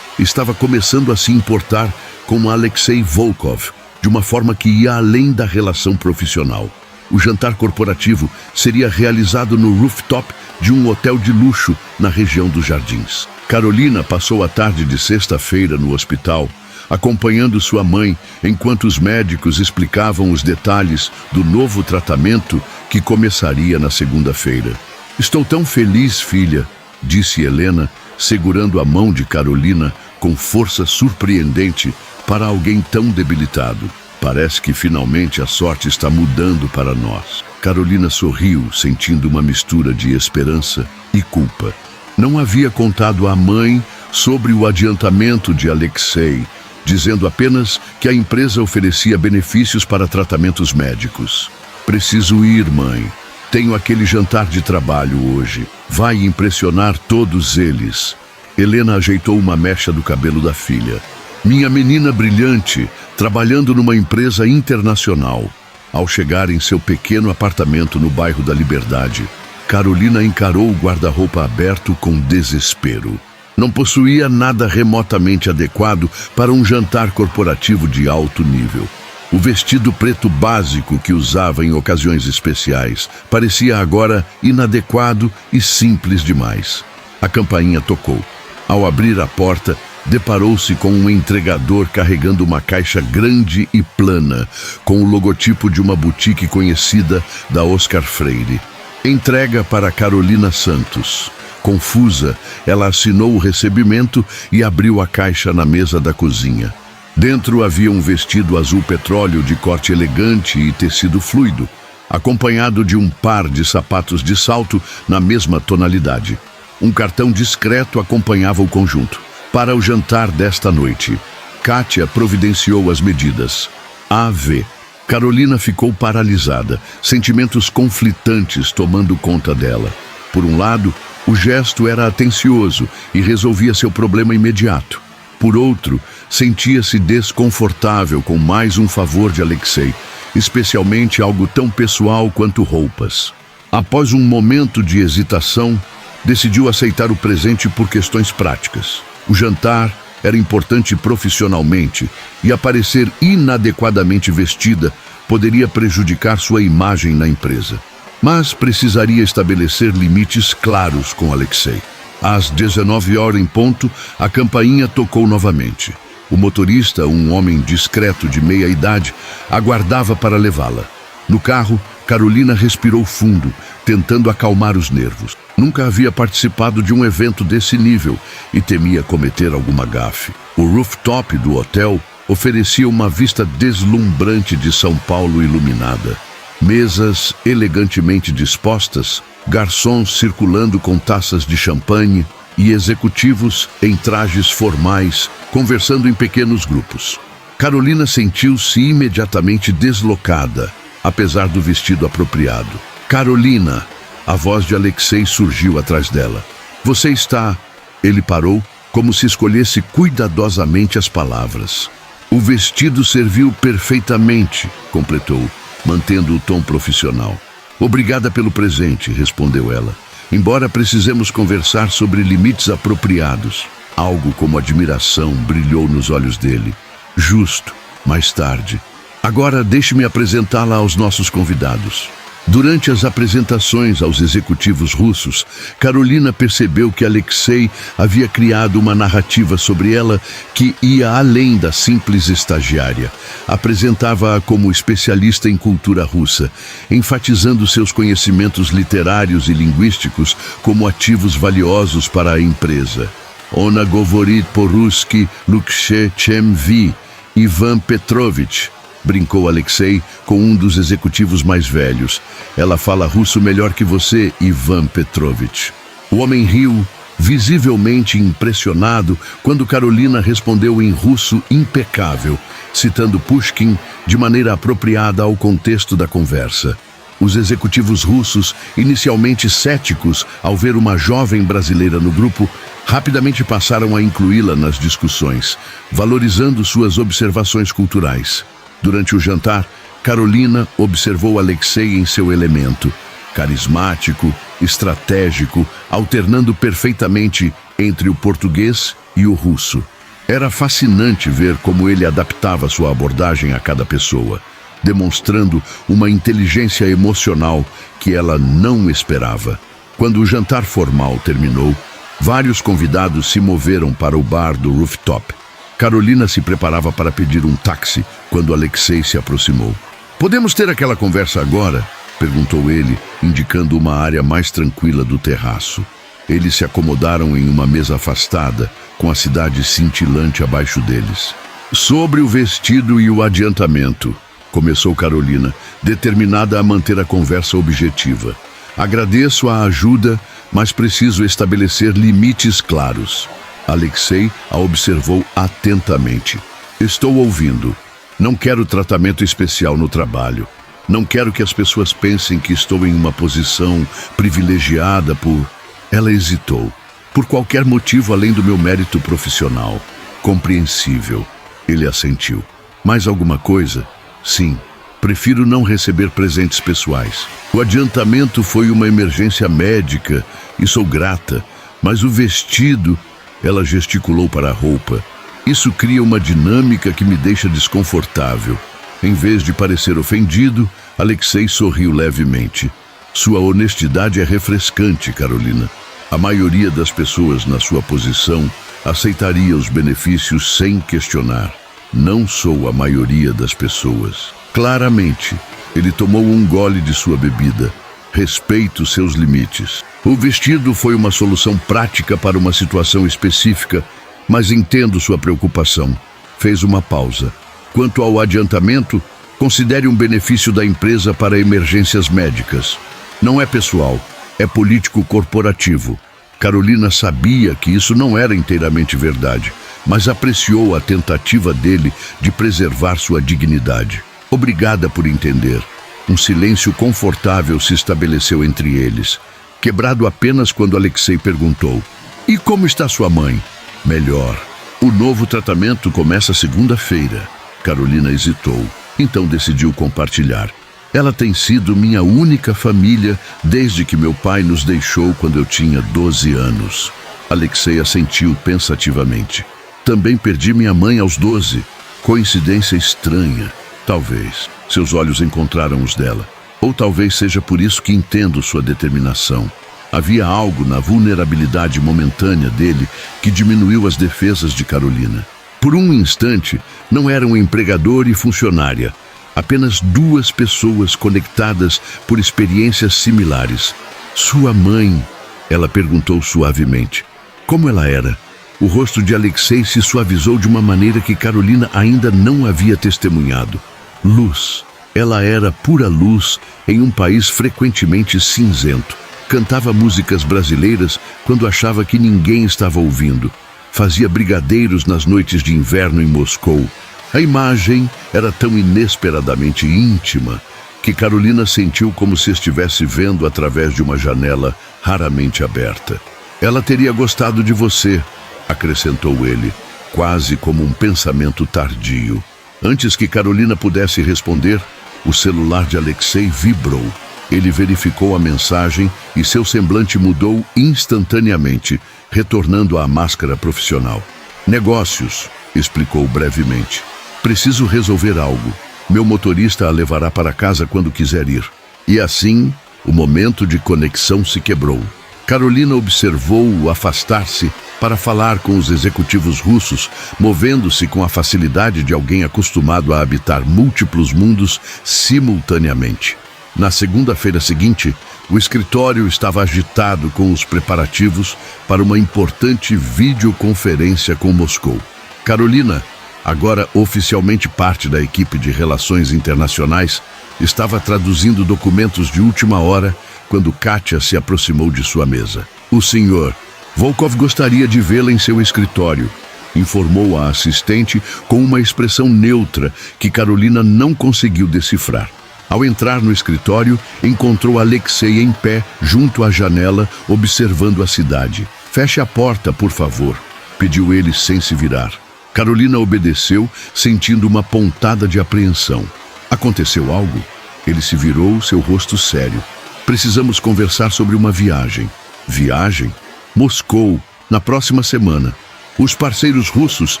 A: estava começando a se importar com Alexei Volkov, de uma forma que ia além da relação profissional. O jantar corporativo seria realizado no rooftop de um hotel de luxo na região dos Jardins. Carolina passou a tarde de sexta-feira no hospital, acompanhando sua mãe enquanto os médicos explicavam os detalhes do novo tratamento que começaria na segunda-feira. "Estou tão feliz, filha", disse Helena, segurando a mão de Carolina com força surpreendente para alguém tão debilitado. "Parece que finalmente a sorte está mudando para nós." Carolina sorriu, sentindo uma mistura de esperança e culpa. Não havia contado à mãe sobre o adiantamento de Alexei, dizendo apenas que a empresa oferecia benefícios para tratamentos médicos. "Preciso ir, mãe. Tenho aquele jantar de trabalho hoje. Vai impressionar todos eles." Helena ajeitou uma mecha do cabelo da filha. "Minha menina brilhante, trabalhando numa empresa internacional." Ao chegar em seu pequeno apartamento no bairro da Liberdade, Carolina encarou o guarda-roupa aberto com desespero. Não possuía nada remotamente adequado para um jantar corporativo de alto nível. O vestido preto básico que usava em ocasiões especiais parecia agora inadequado e simples demais. A campainha tocou. Ao abrir a porta, deparou-se com um entregador carregando uma caixa grande e plana, com o logotipo de uma boutique conhecida da Oscar Freire. "Entrega para Carolina Santos." Confusa, ela assinou o recebimento e abriu a caixa na mesa da cozinha. Dentro havia um vestido azul petróleo de corte elegante e tecido fluido, acompanhado de um par de sapatos de salto na mesma tonalidade. Um cartão discreto acompanhava o conjunto. Para o jantar desta noite, Kátia providenciou as medidas. AV. Carolina ficou paralisada, sentimentos conflitantes tomando conta dela. Por um lado, o gesto era atencioso e resolvia seu problema imediato. Por outro, sentia-se desconfortável com mais um favor de Alexei, especialmente algo tão pessoal quanto roupas. Após um momento de hesitação, decidiu aceitar o presente por questões práticas. O jantar era importante profissionalmente e aparecer inadequadamente vestida poderia prejudicar sua imagem na empresa. Mas precisaria estabelecer limites claros com Alexei. Às 19h em ponto, a campainha tocou novamente. O motorista, um homem discreto de meia idade, aguardava para levá-la. No carro, Carolina respirou fundo, tentando acalmar os nervos. Nunca havia participado de um evento desse nível e temia cometer alguma gafe. O rooftop do hotel oferecia uma vista deslumbrante de São Paulo iluminada. Mesas elegantemente dispostas, garçons circulando com taças de champanhe e executivos em trajes formais, conversando em pequenos grupos. Carolina sentiu-se imediatamente deslocada, apesar do vestido apropriado. "Carolina!" A voz de Alexei surgiu atrás dela. "Você está..." Ele parou, como se escolhesse cuidadosamente as palavras. "O vestido serviu perfeitamente", completou, mantendo o tom profissional. "Obrigada pelo presente", respondeu ela. embora precisemos conversar sobre limites apropriados. Algo como admiração brilhou nos olhos dele. Justo, mais tarde. Agora deixe-me apresentá-la aos nossos convidados. Durante as apresentações aos executivos russos, Karolina percebeu que Alexei havia criado uma narrativa sobre ela que ia além da simples estagiária. Apresentava-a como especialista em cultura russa, enfatizando seus conhecimentos literários e linguísticos como ativos valiosos para a empresa. Ona govorit por-ruski lukše chem vi, Ivan Petrovich, brincou Alexei com um dos executivos mais velhos. Ela fala russo melhor que você, Ivan Petrovich. O homem riu, visivelmente impressionado, quando Karolina respondeu em russo impecável, citando Pushkin de maneira apropriada ao contexto da conversa. Os executivos russos, inicialmente céticos ao ver uma jovem brasileira no grupo, rapidamente passaram a incluí-la nas discussões, valorizando suas observações culturais. Durante o jantar, Karolina observou Alexei em seu elemento, carismático, estratégico, alternando perfeitamente entre o português e o russo. Era fascinante ver como ele adaptava sua abordagem a cada pessoa, demonstrando uma inteligência emocional que ela não esperava. Quando o jantar formal terminou, vários convidados se moveram para o bar do rooftop. Karolina se preparava para pedir um táxi quando Alexei se aproximou. "Podemos ter aquela conversa agora?" perguntou ele, indicando uma área mais tranquila do terraço. Eles se acomodaram em uma mesa afastada, com a cidade cintilante abaixo deles. "Sobre o vestido e o adiantamento", começou Karolina, determinada a manter a conversa objetiva. "Agradeço a ajuda, mas preciso estabelecer limites claros." Alexei a observou atentamente. "Estou ouvindo. Não quero tratamento especial no trabalho. Não quero que as pessoas pensem que estou em uma posição privilegiada por..." Ela hesitou. "Por qualquer motivo além do meu mérito profissional." "Compreensível." Ele assentiu. "Mais alguma coisa?" "Sim. Prefiro não receber presentes pessoais. O adiantamento foi uma emergência médica e sou grata, mas o vestido..." Ela gesticulou para a roupa. "Isso cria uma dinâmica que me deixa desconfortável." Em vez de parecer ofendido, Alexei sorriu levemente. "Sua honestidade é refrescante, Karolina. A maioria das pessoas na sua posição aceitaria os benefícios sem questionar. Não sou a maioria das pessoas." Claramente, ele tomou um gole de sua bebida. "Respeito seus limites. O vestido foi uma solução prática para uma situação específica, mas entendo sua preocupação." Fez uma pausa. "Quanto ao adiantamento, considere um benefício da empresa para emergências médicas. Não é pessoal, é político corporativo." Karolina sabia que isso não era inteiramente verdade, mas apreciou a tentativa dele de preservar sua dignidade. "Obrigada por entender." Um silêncio confortável se estabeleceu entre eles, quebrado apenas quando Alexei perguntou: "E como está sua mãe?" "Melhor. O novo tratamento começa segunda-feira." Karolina hesitou, então decidiu compartilhar. "Ela tem sido minha única família desde que meu pai nos deixou quando eu tinha 12 anos." Alexei assentiu pensativamente. "Também perdi minha mãe aos 12. Coincidência estranha. Talvez." Seus olhos encontraram os dela. "Ou talvez seja por isso que entendo sua determinação." Havia algo na vulnerabilidade momentânea dele que diminuiu as defesas de Karolina. Por um instante, não eram empregador e funcionária. Apenas duas pessoas conectadas por experiências similares. "Sua mãe?" ela perguntou suavemente. Como ela era? O rosto de Alexei se suavizou de uma maneira que Karolina ainda não havia testemunhado. Luz. Ela era pura luz em um país frequentemente cinzento. Cantava músicas brasileiras quando achava que ninguém estava ouvindo. Fazia brigadeiros nas noites de inverno em Moscou. A imagem era tão inesperadamente íntima que Karolina sentiu como se estivesse vendo através de uma janela raramente aberta. "Ela teria gostado de você", acrescentou ele, quase como um pensamento tardio. Antes que Karolina pudesse responder, o celular de Alexei vibrou. Ele verificou a mensagem e seu semblante mudou instantaneamente, retornando à máscara profissional. Negócios, explicou brevemente. Preciso resolver algo. Meu motorista a levará para casa quando quiser ir. E assim, o momento de conexão se quebrou. Carolina observou-o afastar-se para falar com os executivos russos, movendo-se com a facilidade de alguém acostumado a habitar múltiplos mundos simultaneamente. Na segunda-feira seguinte, o escritório estava agitado com os preparativos para uma importante videoconferência com Moscou. Carolina, agora oficialmente parte da equipe de relações internacionais, estava traduzindo documentos de última hora quando Katia se aproximou de sua mesa. O senhor Volkov gostaria de vê-la em seu escritório, informou a assistente com uma expressão neutra que Carolina não conseguiu decifrar. Ao entrar no escritório, encontrou Alexei em pé junto à janela, observando a cidade. Feche a porta, por favor, pediu ele sem se virar. Carolina obedeceu, sentindo uma pontada de apreensão. Aconteceu algo? Ele se virou, seu rosto sério. Precisamos conversar sobre uma viagem. Viagem? Moscou, na próxima semana. Os parceiros russos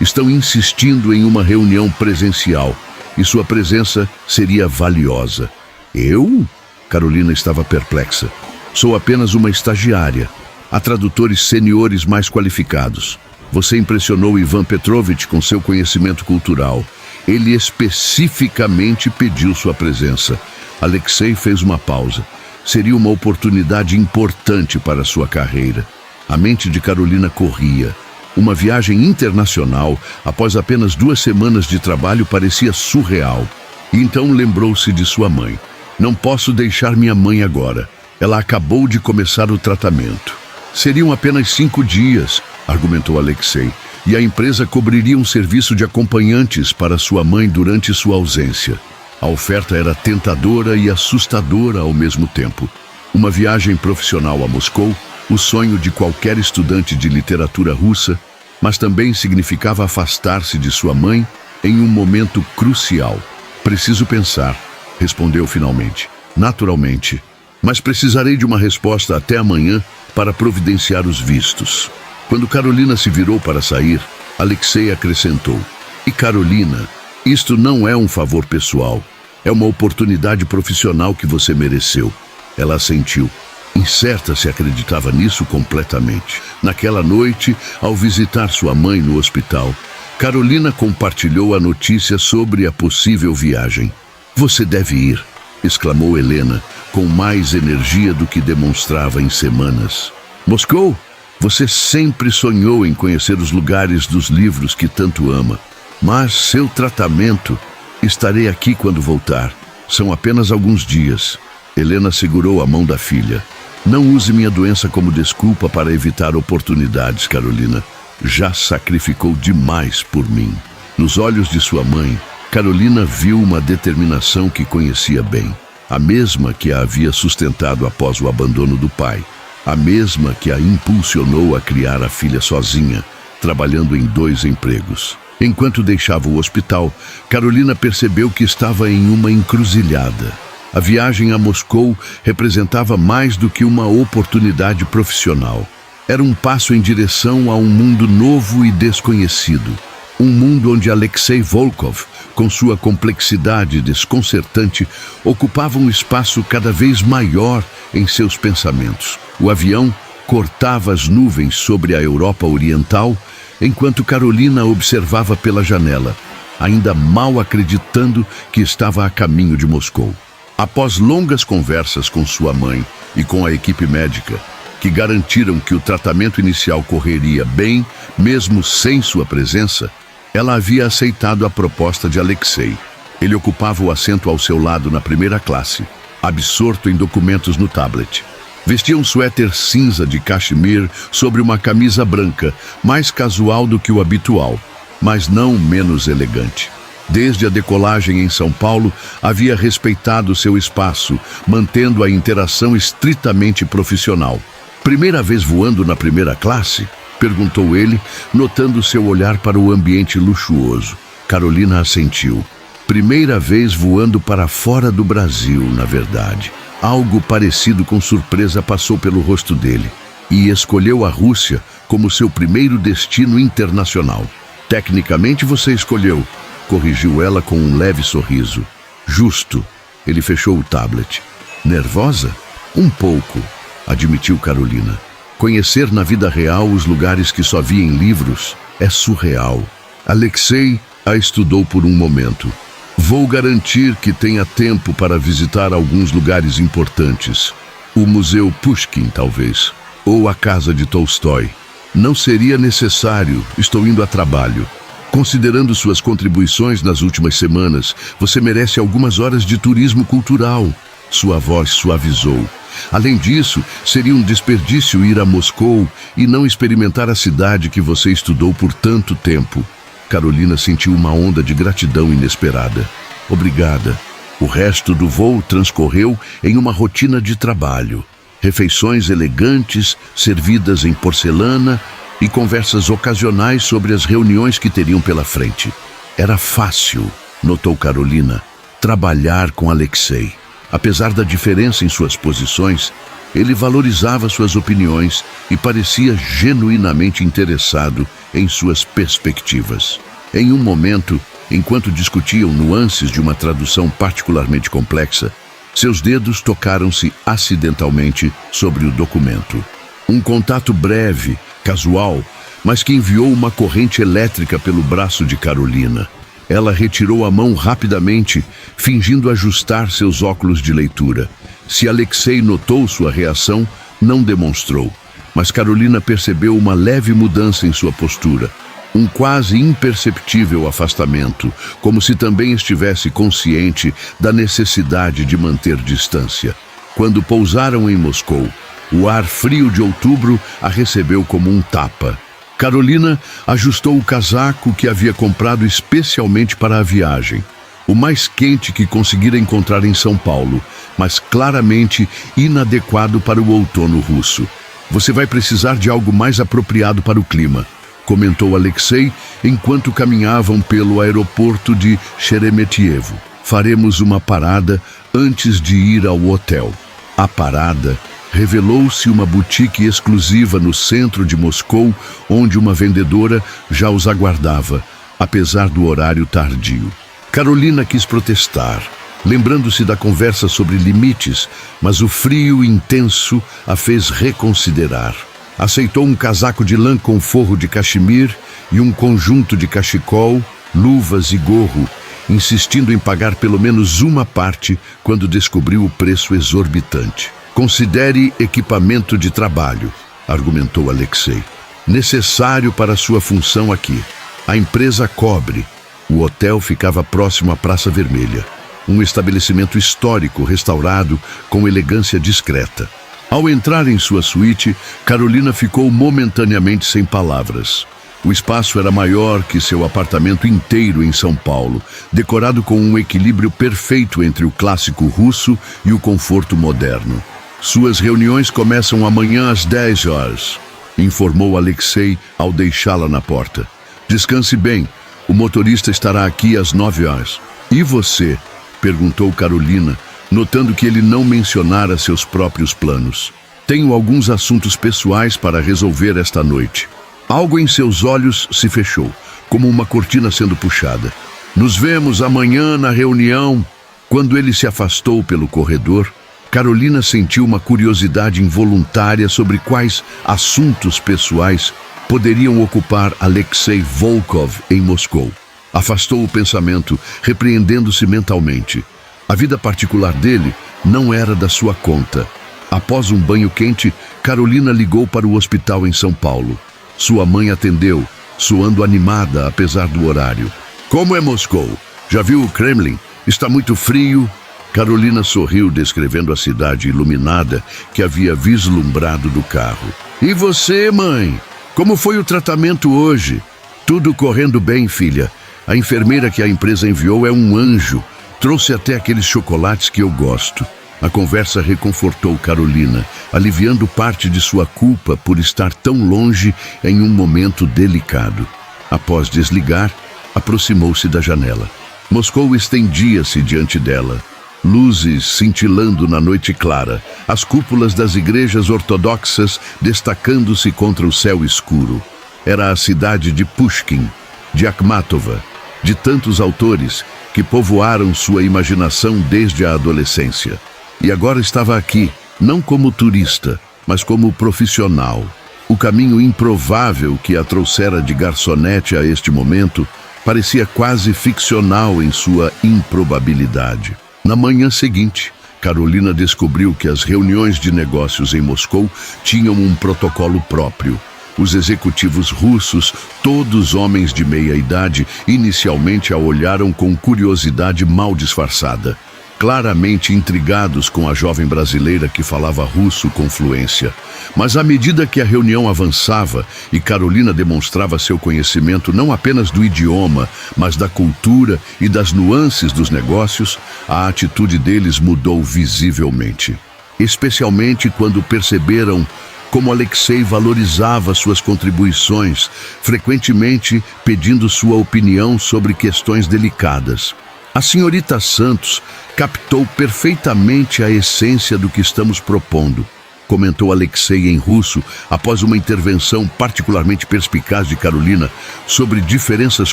A: estão insistindo em uma reunião presencial e sua presença seria valiosa. Eu? Carolina estava perplexa. Sou apenas uma estagiária. Há tradutores seniores mais qualificados. Você impressionou Ivan Petrovich com seu conhecimento cultural. Ele especificamente pediu sua presença. Alexei fez uma pausa. Seria uma oportunidade importante para sua carreira. A mente de Carolina corria. Uma viagem internacional, após apenas 2 semanas de trabalho, parecia surreal. E então lembrou-se de sua mãe. Não posso deixar minha mãe agora. Ela acabou de começar o tratamento. Seriam apenas 5 dias, argumentou Alexei, e a empresa cobriria um serviço de acompanhantes para sua mãe durante sua ausência. A oferta era tentadora e assustadora ao mesmo tempo. Uma viagem profissional a Moscou, o sonho de qualquer estudante de literatura russa, mas também significava afastar-se de sua mãe em um momento crucial. Preciso pensar, respondeu finalmente. Naturalmente, mas precisarei de uma resposta até amanhã para providenciar os vistos. Quando Carolina se virou para sair, Alexei acrescentou: E Carolina, isto não é um favor pessoal, é uma oportunidade profissional que você mereceu. Ela assentiu. Incerta se acreditava nisso completamente. Naquela noite, ao visitar sua mãe no hospital, Carolina compartilhou a notícia sobre a possível viagem. Você deve ir, exclamou Helena, com mais energia do que demonstrava em semanas. Moscou? Você sempre sonhou em conhecer os lugares dos livros que tanto ama. Mas seu tratamento... Estarei aqui quando voltar. São apenas alguns dias. Helena segurou a mão da filha. Não use minha doença como desculpa para evitar oportunidades, Carolina. Já sacrificou demais por mim. Nos olhos de sua mãe, Carolina viu uma determinação que conhecia bem. A mesma que a havia sustentado após o abandono do pai. A mesma que a impulsionou a criar a filha sozinha, trabalhando em 2 empregos. Enquanto deixava o hospital, Carolina percebeu que estava em uma encruzilhada. A viagem a Moscou representava mais do que uma oportunidade profissional. Era um passo em direção a um mundo novo e desconhecido. Um mundo onde Alexei Volkov, com sua complexidade desconcertante, ocupava um espaço cada vez maior em seus pensamentos. O avião cortava as nuvens sobre a Europa Oriental, enquanto Carolina observava pela janela, ainda mal acreditando que estava a caminho de Moscou. Após longas conversas com sua mãe e com a equipe médica, que garantiram que o tratamento inicial correria bem, mesmo sem sua presença, ela havia aceitado a proposta de Alexei. Ele ocupava o assento ao seu lado na primeira classe, absorto em documentos no tablet. Vestia um suéter cinza de cachemir sobre uma camisa branca, mais casual do que o habitual, mas não menos elegante. Desde a decolagem em São Paulo, havia respeitado seu espaço, mantendo a interação estritamente profissional. Primeira vez voando na primeira classe? Perguntou ele, notando seu olhar para o ambiente luxuoso. Carolina assentiu. Primeira vez voando para fora do Brasil, na verdade. Algo parecido com surpresa passou pelo rosto dele e escolheu a Rússia como seu primeiro destino internacional. Tecnicamente você escolheu, corrigiu ela com um leve sorriso. Justo. Ele fechou o tablet. Nervosa? Um pouco, admitiu Carolina. Conhecer na vida real os lugares que só via em livros é surreal. Alexei a estudou por um momento. Vou garantir que tenha tempo para visitar alguns lugares importantes. O Museu Pushkin, talvez. Ou a casa de Tolstói. Não seria necessário, estou indo a trabalho. Considerando suas contribuições nas últimas semanas, você merece algumas horas de turismo cultural. Sua voz suavizou. Além disso, seria um desperdício ir a Moscou e não experimentar a cidade que você estudou por tanto tempo. Carolina sentiu uma onda de gratidão inesperada. Obrigada. O resto do voo transcorreu em uma rotina de trabalho. Refeições elegantes, servidas em porcelana e conversas ocasionais sobre as reuniões que teriam pela frente. Era fácil, notou Carolina, trabalhar com Alexei. Apesar da diferença em suas posições, ele valorizava suas opiniões e parecia genuinamente interessado em suas perspectivas. Em um momento, enquanto discutiam nuances de uma tradução particularmente complexa, seus dedos tocaram-se acidentalmente sobre o documento. Um contato breve, casual, mas que enviou uma corrente elétrica pelo braço de Carolina. Ela retirou a mão rapidamente, fingindo ajustar seus óculos de leitura. Se Alexei notou sua reação, não demonstrou. Mas Carolina percebeu uma leve mudança em sua postura. Um quase imperceptível afastamento, como se também estivesse consciente da necessidade de manter distância. Quando pousaram em Moscou, o ar frio de outubro a recebeu como um tapa. Carolina ajustou o casaco que havia comprado especialmente para a viagem. O mais quente que conseguira encontrar em São Paulo, mas claramente inadequado para o outono russo. Você vai precisar de algo mais apropriado para o clima, comentou Alexei enquanto caminhavam pelo aeroporto de Sheremetyevo. Faremos uma parada antes de ir ao hotel. A parada revelou-se uma boutique exclusiva no centro de Moscou, onde uma vendedora já os aguardava, apesar do horário tardio. Carolina quis protestar, lembrando-se da conversa sobre limites, mas o frio intenso a fez reconsiderar. Aceitou um casaco de lã com forro de cachemir e um conjunto de cachecol, luvas e gorro, insistindo em pagar pelo menos uma parte quando descobriu o preço exorbitante. Considere equipamento de trabalho, argumentou Alexei. Necessário para sua função aqui. A empresa cobre. O hotel ficava próximo à Praça Vermelha. Um estabelecimento histórico restaurado com elegância discreta. Ao entrar em sua suíte, Carolina ficou momentaneamente sem palavras. O espaço era maior que seu apartamento inteiro em São Paulo, decorado com um equilíbrio perfeito entre o clássico russo e o conforto moderno. Suas reuniões começam amanhã às 10 horas, informou Alexei ao deixá-la na porta. Descanse bem, o motorista estará aqui às 9 horas. E você? Perguntou Carolina, notando que ele não mencionara seus próprios planos. Tenho alguns assuntos pessoais para resolver esta noite. Algo em seus olhos se fechou, como uma cortina sendo puxada. Nos vemos amanhã na reunião. Quando ele se afastou pelo corredor, Carolina sentiu uma curiosidade involuntária sobre quais assuntos pessoais poderiam ocupar Alexei Volkov em Moscou. Afastou o pensamento, repreendendo-se mentalmente. A vida particular dele não era da sua conta. Após um banho quente, Carolina ligou para o hospital em São Paulo. Sua mãe atendeu, soando animada apesar do horário. Como é Moscou? Já viu o Kremlin? Está muito frio? Carolina sorriu, descrevendo a cidade iluminada que havia vislumbrado do carro. E você, mãe? Como foi o tratamento hoje? Tudo correndo bem, filha. A enfermeira que a empresa enviou é um anjo. Trouxe até aqueles chocolates que eu gosto. A conversa reconfortou Carolina, aliviando parte de sua culpa por estar tão longe em um momento delicado. Após desligar, aproximou-se da janela. Moscou estendia-se diante dela. Luzes cintilando na noite clara, as cúpulas das igrejas ortodoxas destacando-se contra o céu escuro. Era a cidade de Pushkin, de Akhmatova, de tantos autores que povoaram sua imaginação desde a adolescência. E agora estava aqui, não como turista, mas como profissional. O caminho improvável que a trouxera de garçonete a este momento parecia quase ficcional em sua improbabilidade. Na manhã seguinte, Carolina descobriu que as reuniões de negócios em Moscou tinham um protocolo próprio. Os executivos russos, todos homens de meia idade, inicialmente a olharam com curiosidade mal disfarçada, claramente intrigados com a jovem brasileira que falava russo com fluência. Mas à medida que a reunião avançava e Carolina demonstrava seu conhecimento não apenas do idioma, mas da cultura e das nuances dos negócios, a atitude deles mudou visivelmente. Especialmente quando perceberam como Alexei valorizava suas contribuições, frequentemente pedindo sua opinião sobre questões delicadas. A senhorita Santos captou perfeitamente a essência do que estamos propondo, comentou Alexei em russo após uma intervenção particularmente perspicaz de Carolina sobre diferenças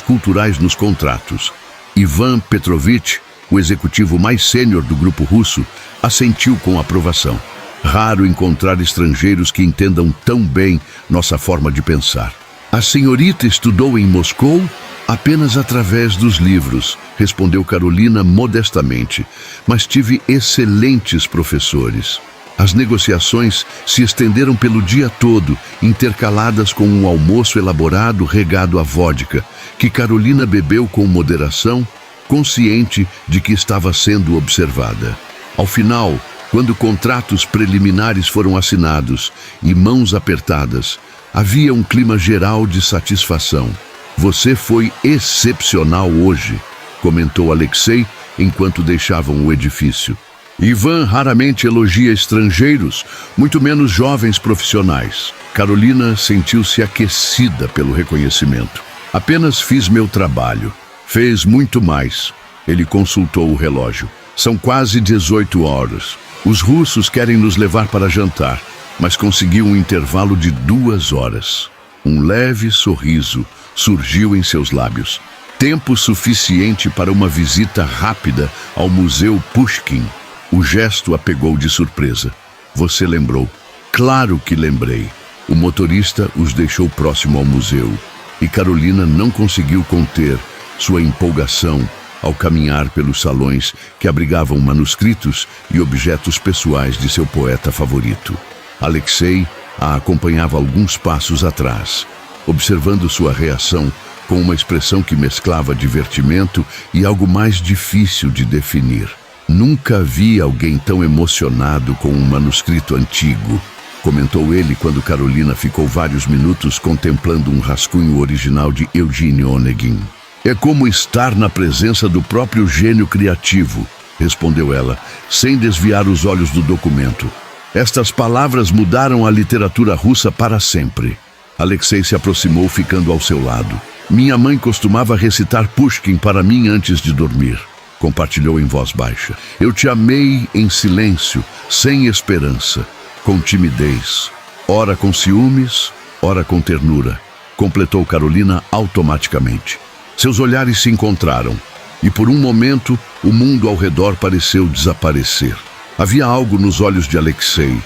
A: culturais nos contratos. Ivan Petrovich, o executivo mais sênior do grupo russo, assentiu com aprovação. Raro encontrar estrangeiros que entendam tão bem nossa forma de pensar. A senhorita estudou em Moscou? Apenas através dos livros, respondeu Carolina modestamente, mas tive excelentes professores. As negociações se estenderam pelo dia todo, intercaladas com um almoço elaborado regado a vodka, que Carolina bebeu com moderação, consciente de que estava sendo observada. Ao final, quando contratos preliminares foram assinados e mãos apertadas, havia um clima geral de satisfação. Você foi excepcional hoje, comentou Alexei enquanto deixavam o edifício. Ivan raramente elogia estrangeiros, muito menos jovens profissionais. Carolina sentiu-se aquecida pelo reconhecimento. Apenas fiz meu trabalho. Fez muito mais. Ele consultou o relógio. São quase 18 horas. Os russos querem nos levar para jantar, mas conseguiu um intervalo de 2 horas. Um leve sorriso surgiu em seus lábios. Tempo suficiente para uma visita rápida ao Museu Pushkin. O gesto a pegou de surpresa. Você lembrou? Claro que lembrei. O motorista os deixou próximo ao museu e Carolina não conseguiu conter sua empolgação ao caminhar pelos salões que abrigavam manuscritos e objetos pessoais de seu poeta favorito. Alexei a acompanhava alguns passos atrás, observando sua reação com uma expressão que mesclava divertimento e algo mais difícil de definir. Nunca vi alguém tão emocionado com um manuscrito antigo, comentou ele quando Carolina ficou vários minutos contemplando um rascunho original de Eugene Onegin. É como estar na presença do próprio gênio criativo, respondeu ela, sem desviar os olhos do documento. Estas palavras mudaram a literatura russa para sempre. Alexei se aproximou, ficando ao seu lado. Minha mãe costumava recitar Pushkin para mim antes de dormir, compartilhou em voz baixa. Eu te amei em silêncio, sem esperança, com timidez, ora com ciúmes, ora com ternura, completou Carolina automaticamente. Seus olhares se encontraram, e por um momento o mundo ao redor pareceu desaparecer. Havia algo nos olhos de Alexei,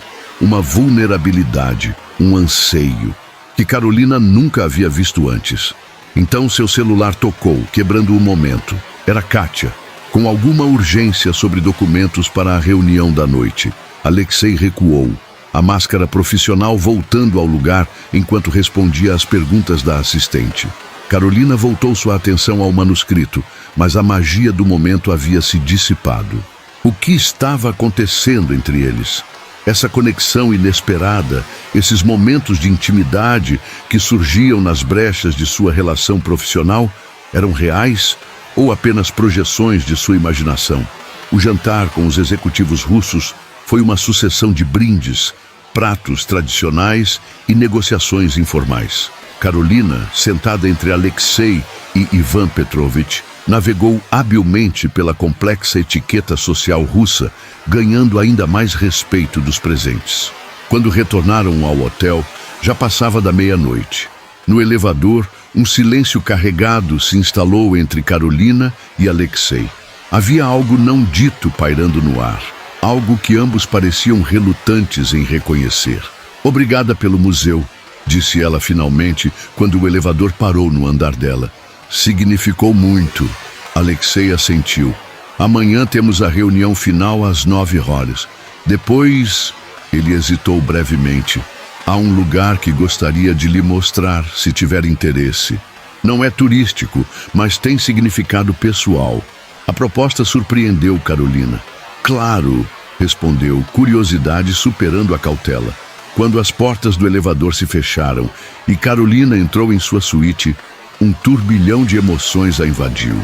A: uma vulnerabilidade, um anseio, que Carolina nunca havia visto antes. Então seu celular tocou, quebrando o momento. Era Kátia, com alguma urgência sobre documentos para a reunião da noite. Alexei recuou, a máscara profissional voltando ao lugar enquanto respondia às perguntas da assistente. Carolina voltou sua atenção ao manuscrito, mas a magia do momento havia se dissipado. O que estava acontecendo entre eles? Essa conexão inesperada, esses momentos de intimidade que surgiam nas brechas de sua relação profissional, eram reais ou apenas projeções de sua imaginação? O jantar com os executivos russos foi uma sucessão de brindes, pratos tradicionais e negociações informais. Carolina, sentada entre Alexei e Ivan Petrovich, Navegou habilmente pela complexa etiqueta social russa, ganhando ainda mais respeito dos presentes. Quando retornaram ao hotel, já passava da meia-noite. No elevador, um silêncio carregado se instalou entre Karolina e Alexei. Havia algo não dito pairando no ar, algo que ambos pareciam relutantes em reconhecer. "Obrigada pelo museu", disse ela finalmente, quando o elevador parou no andar dela. "Significou muito." Alexei assentiu. "Amanhã temos a reunião final às 9 horas. Depois..." Ele hesitou brevemente. "Há um lugar que gostaria de lhe mostrar, se tiver interesse. Não é turístico, mas tem significado pessoal." A proposta surpreendeu Karolina. "Claro", respondeu, curiosidade superando a cautela. Quando as portas do elevador se fecharam e Karolina entrou em sua suíte, um turbilhão de emoções a invadiu.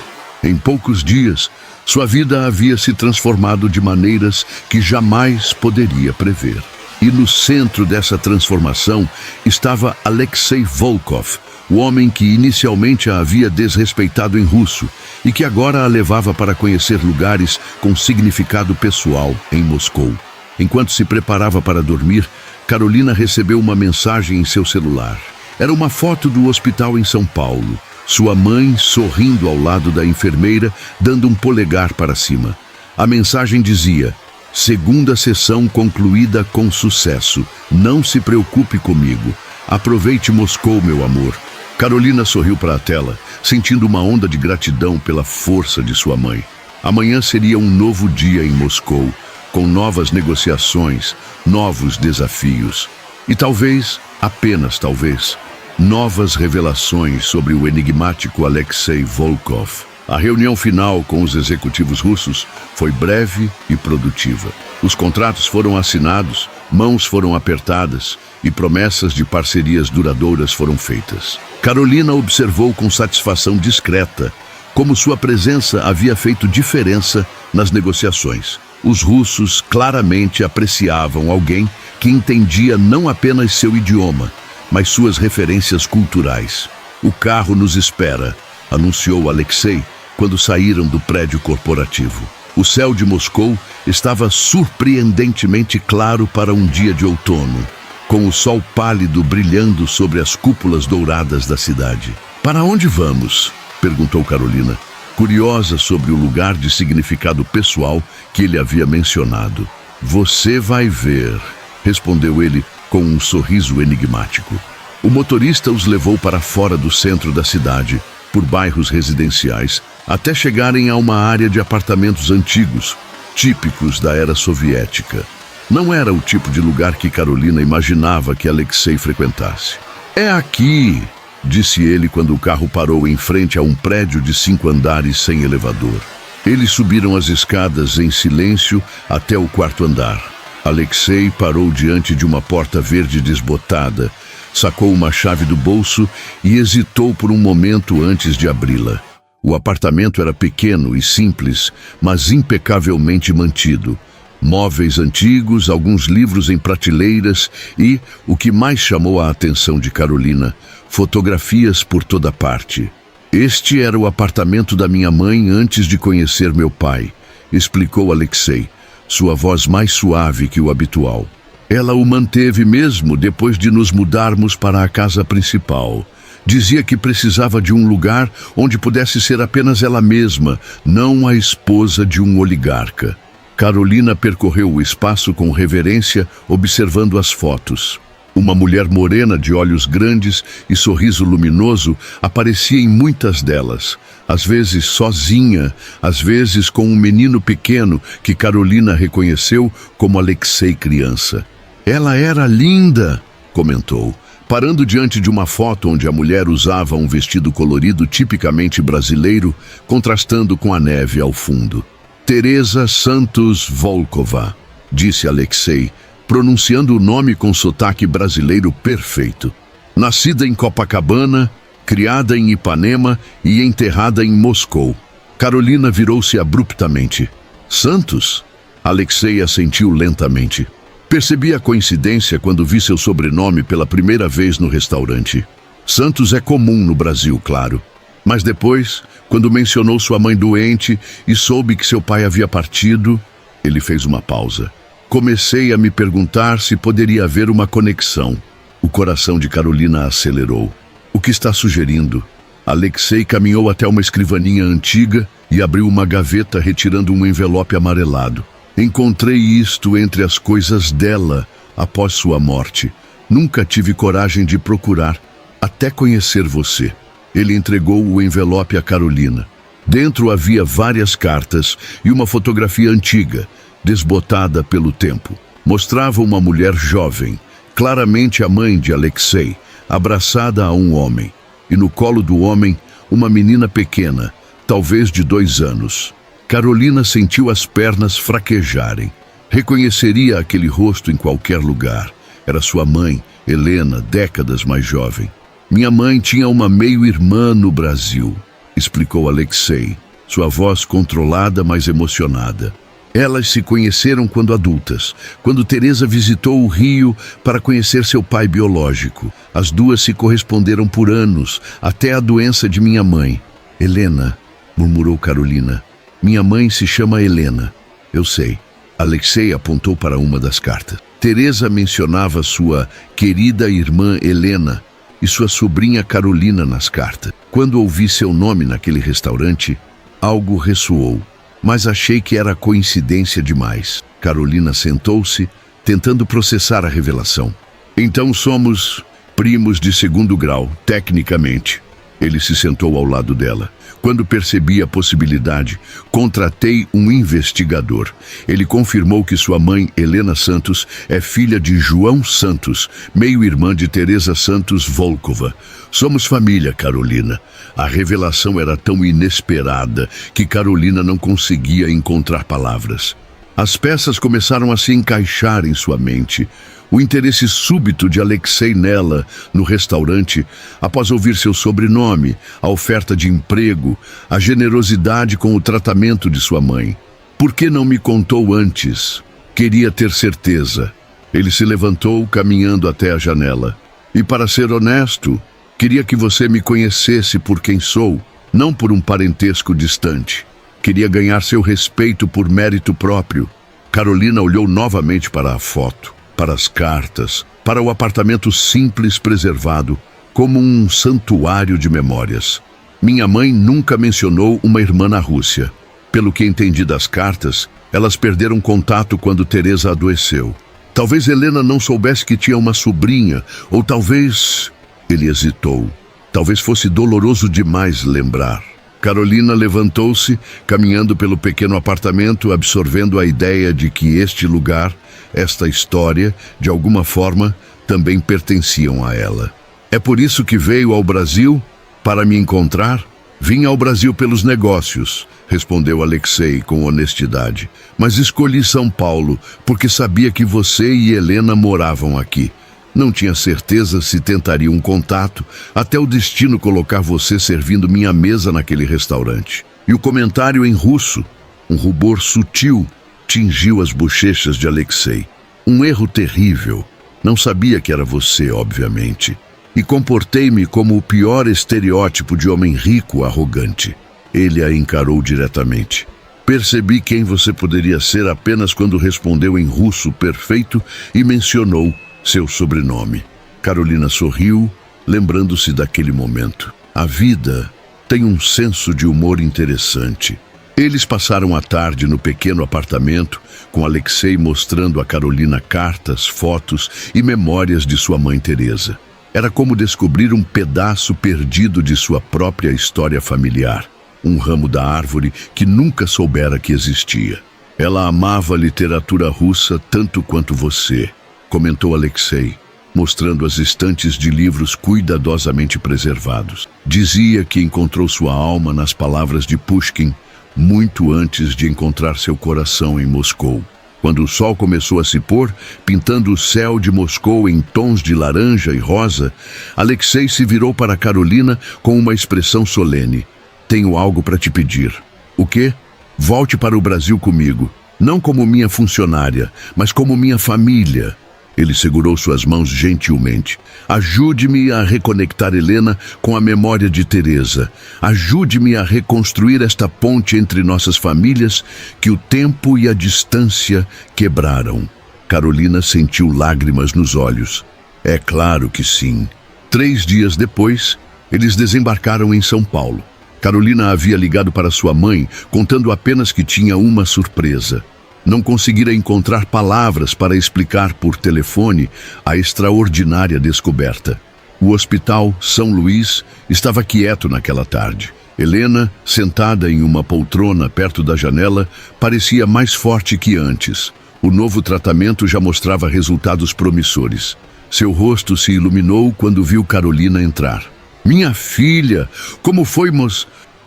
A: Em poucos dias, sua vida havia se transformado de maneiras que jamais poderia prever. E no centro dessa transformação estava Alexei Volkov, o homem que inicialmente a havia desrespeitado em russo e que agora a levava para conhecer lugares com significado pessoal em Moscou. Enquanto se preparava para dormir, Karolina recebeu uma mensagem em seu celular. Era uma foto do hospital em São Paulo. Sua mãe sorrindo ao lado da enfermeira, dando um polegar para cima. A mensagem dizia: "Segunda sessão concluída com sucesso. Não se preocupe comigo. Aproveite Moscou, meu amor." Karolina sorriu para a tela, sentindo uma onda de gratidão pela força de sua mãe. Amanhã seria um novo dia em Moscou, com novas negociações, novos desafios. E talvez, apenas talvez, novas revelações sobre o enigmático Alexei Volkov. A reunião final com os executivos russos foi breve e produtiva. Os contratos foram assinados, mãos foram apertadas e promessas de parcerias duradouras foram feitas. Karolina observou com satisfação discreta como sua presença havia feito diferença nas negociações. Os russos claramente apreciavam alguém que entendia não apenas seu idioma, mas suas referências culturais. "O carro nos espera", anunciou Alexei quando saíram do prédio corporativo. O céu de Moscou estava surpreendentemente claro para um dia de outono, com o sol pálido brilhando sobre as cúpulas douradas da cidade. "Para onde vamos?", perguntou Karolina, curiosa sobre o lugar de significado pessoal que ele havia mencionado. "Você vai ver", respondeu ele com um sorriso enigmático. O motorista os levou para fora do centro da cidade, por bairros residenciais, até chegarem a uma área de apartamentos antigos, típicos da era soviética. Não era o tipo de lugar que Karolina imaginava que Alexei frequentasse. "É aqui", disse ele quando o carro parou em frente a um prédio de 5 andares sem elevador. Eles subiram as escadas em silêncio até o 4º andar. Alexei parou diante de uma porta verde desbotada, sacou uma chave do bolso e hesitou por um momento antes de abri-la. O apartamento era pequeno e simples, mas impecavelmente mantido. Móveis antigos, alguns livros em prateleiras e, o que mais chamou a atenção de Karolina, fotografias por toda parte. "Este era o apartamento da minha mãe antes de conhecer meu pai", explicou Alexei, sua voz mais suave que o habitual. "Ela o manteve mesmo depois de nos mudarmos para a casa principal. Dizia que precisava de um lugar onde pudesse ser apenas ela mesma, não a esposa de um oligarca." Karolina percorreu o espaço com reverência, observando as fotos. Uma mulher morena de olhos grandes e sorriso luminoso aparecia em muitas delas, às vezes sozinha, às vezes com um menino pequeno que Karolina reconheceu como Alexei criança. "Ela era linda", comentou, parando diante de uma foto onde a mulher usava um vestido colorido tipicamente brasileiro, contrastando com a neve ao fundo. "Teresa Santos Volkova", disse Alexei, pronunciando o nome com sotaque brasileiro perfeito. "Nascida em Copacabana, criada em Ipanema e enterrada em Moscou." Karolina virou-se abruptamente. "Santos?" Alexei assentiu lentamente. Percebi a coincidência quando vi seu sobrenome pela primeira vez no restaurante. Santos é comum no Brasil, claro. Mas depois, Quando mencionou sua mãe doente e soube que seu pai havia partido, ele fez uma pausa. Comecei a me perguntar se poderia haver uma conexão. O coração de Carolina acelerou. O que está sugerindo? Alexei caminhou até uma escrivaninha antiga e abriu uma gaveta retirando um envelope amarelado. Encontrei isto entre as coisas dela após sua morte. Nunca tive coragem de procurar, até conhecer você. Ele entregou o envelope a Carolina. Dentro havia várias cartas e uma fotografia antiga, desbotada pelo tempo. Mostrava uma mulher jovem, claramente a mãe de Alexei, abraçada a um homem. E no colo do homem, uma menina pequena, talvez de 2 anos. Carolina sentiu as pernas fraquejarem. Reconheceria aquele rosto em qualquer lugar. Era sua mãe, Helena, décadas mais jovem. Minha mãe tinha uma meio-irmã no Brasil, explicou Alexei, sua voz controlada, mas emocionada. Elas se conheceram quando adultas, quando Teresa visitou o Rio para conhecer seu pai biológico. As duas se corresponderam por anos, até a doença de minha mãe. Helena, murmurou Carolina. Minha mãe se chama Helena. Eu sei. Alexei apontou para uma das cartas. Teresa mencionava sua querida irmã Helena e sua sobrinha Carolina nas cartas. Quando ouvi seu nome naquele restaurante, algo ressoou, mas achei que era coincidência demais. Carolina sentou-se, tentando processar a revelação. Então somos primos de 2º grau, tecnicamente. Ele se sentou ao lado dela. Quando percebi a possibilidade, contratei um investigador. Ele confirmou que sua mãe, Helena Santos, é filha de João Santos, meio-irmã de Teresa Santos Volkova. Somos família, Carolina. A revelação era tão inesperada que Carolina não conseguia encontrar palavras. As peças começaram a se encaixar em sua mente. O interesse súbito de Alexei nela, no restaurante, após ouvir seu sobrenome, a oferta de emprego, a generosidade com o tratamento de sua mãe. Por que não me contou antes? Queria ter certeza. Ele se levantou, caminhando até a janela. E para ser honesto, queria que você me conhecesse por quem sou, não por um parentesco distante. Queria ganhar seu respeito por mérito próprio. Carolina olhou novamente para a foto, para as cartas, para o apartamento simples preservado, como um santuário de memórias. Minha mãe nunca mencionou uma irmã na Rússia. Pelo que entendi das cartas, elas perderam contato quando Teresa adoeceu. Talvez Helena não soubesse que tinha uma sobrinha, ou talvez... Ele hesitou. Talvez fosse doloroso demais lembrar. Carolina levantou-se, caminhando pelo pequeno apartamento, absorvendo a ideia de que este lugar, esta história, de alguma forma, também pertenciam a ela. É por isso que veio ao Brasil? Para me encontrar? Vim ao Brasil pelos negócios, respondeu Alexei com honestidade. Mas escolhi São Paulo, porque sabia que você e Helena moravam aqui. Não tinha certeza se tentaria um contato, até o destino colocar você servindo minha mesa naquele restaurante. E o comentário em russo, um rubor sutil, tingiu as bochechas de Alexei. Um erro terrível. Não sabia que era você, obviamente. E comportei-me como o pior estereótipo de homem rico arrogante. Ele a encarou diretamente. Percebi quem você poderia ser apenas quando respondeu em russo perfeito e mencionou seu sobrenome. Carolina sorriu, lembrando-se daquele momento. A vida tem um senso de humor interessante. Eles passaram a tarde no pequeno apartamento, com Alexei mostrando a Carolina cartas, fotos e memórias de sua mãe Teresa. Era como descobrir um pedaço perdido de sua própria história familiar, um ramo da árvore que nunca soubera que existia. Ela amava a literatura russa tanto quanto você, comentou Alexei, mostrando as estantes de livros cuidadosamente preservados. Dizia que encontrou sua alma nas palavras de Pushkin muito antes de encontrar seu coração em Moscou. Quando o sol começou a se pôr, pintando o céu de Moscou em tons de laranja e rosa, Alexei se virou para Carolina com uma expressão solene. Tenho algo para te pedir. O quê? Volte para o Brasil comigo. Não como minha funcionária, mas como minha família. Ele segurou suas mãos gentilmente. Ajude-me a reconectar Helena com a memória de Teresa. Ajude-me a reconstruir esta ponte entre nossas famílias que o tempo e a distância quebraram. Carolina sentiu lágrimas nos olhos. É claro que sim. 3 dias depois, eles desembarcaram em São Paulo. Carolina havia ligado para sua mãe, contando apenas que tinha uma surpresa. Não conseguira encontrar palavras para explicar por telefone a extraordinária descoberta. O Hospital São Luís estava quieto naquela tarde. Helena, sentada em uma poltrona perto da janela, parecia mais forte que antes. O novo tratamento já mostrava resultados promissores. Seu rosto se iluminou quando viu Carolina entrar. "Minha filha, como foi,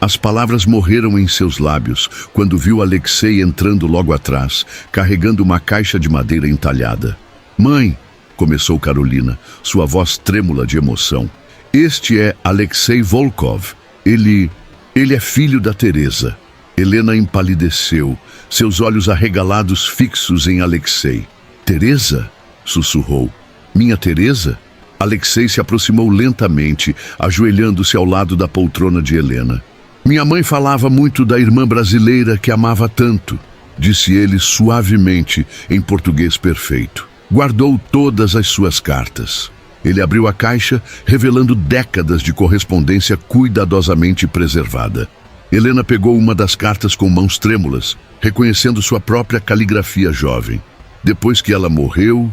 A: As palavras morreram em seus lábios quando viu Alexei entrando logo atrás, carregando uma caixa de madeira entalhada. "Mãe", começou Carolina, sua voz trêmula de emoção. "Este é Alexei Volkov. Ele é filho da Teresa." Helena empalideceu, seus olhos arregalados fixos em Alexei. "Teresa?", sussurrou. "Minha Teresa?" Alexei se aproximou lentamente, ajoelhando-se ao lado da poltrona de Helena. "Minha mãe falava muito da irmã brasileira que amava tanto", disse ele suavemente, em português perfeito. Guardou todas as suas cartas. Ele abriu a caixa, revelando décadas de correspondência cuidadosamente preservada. Helena pegou uma das cartas com mãos trêmulas, reconhecendo sua própria caligrafia jovem. "Depois que ela morreu,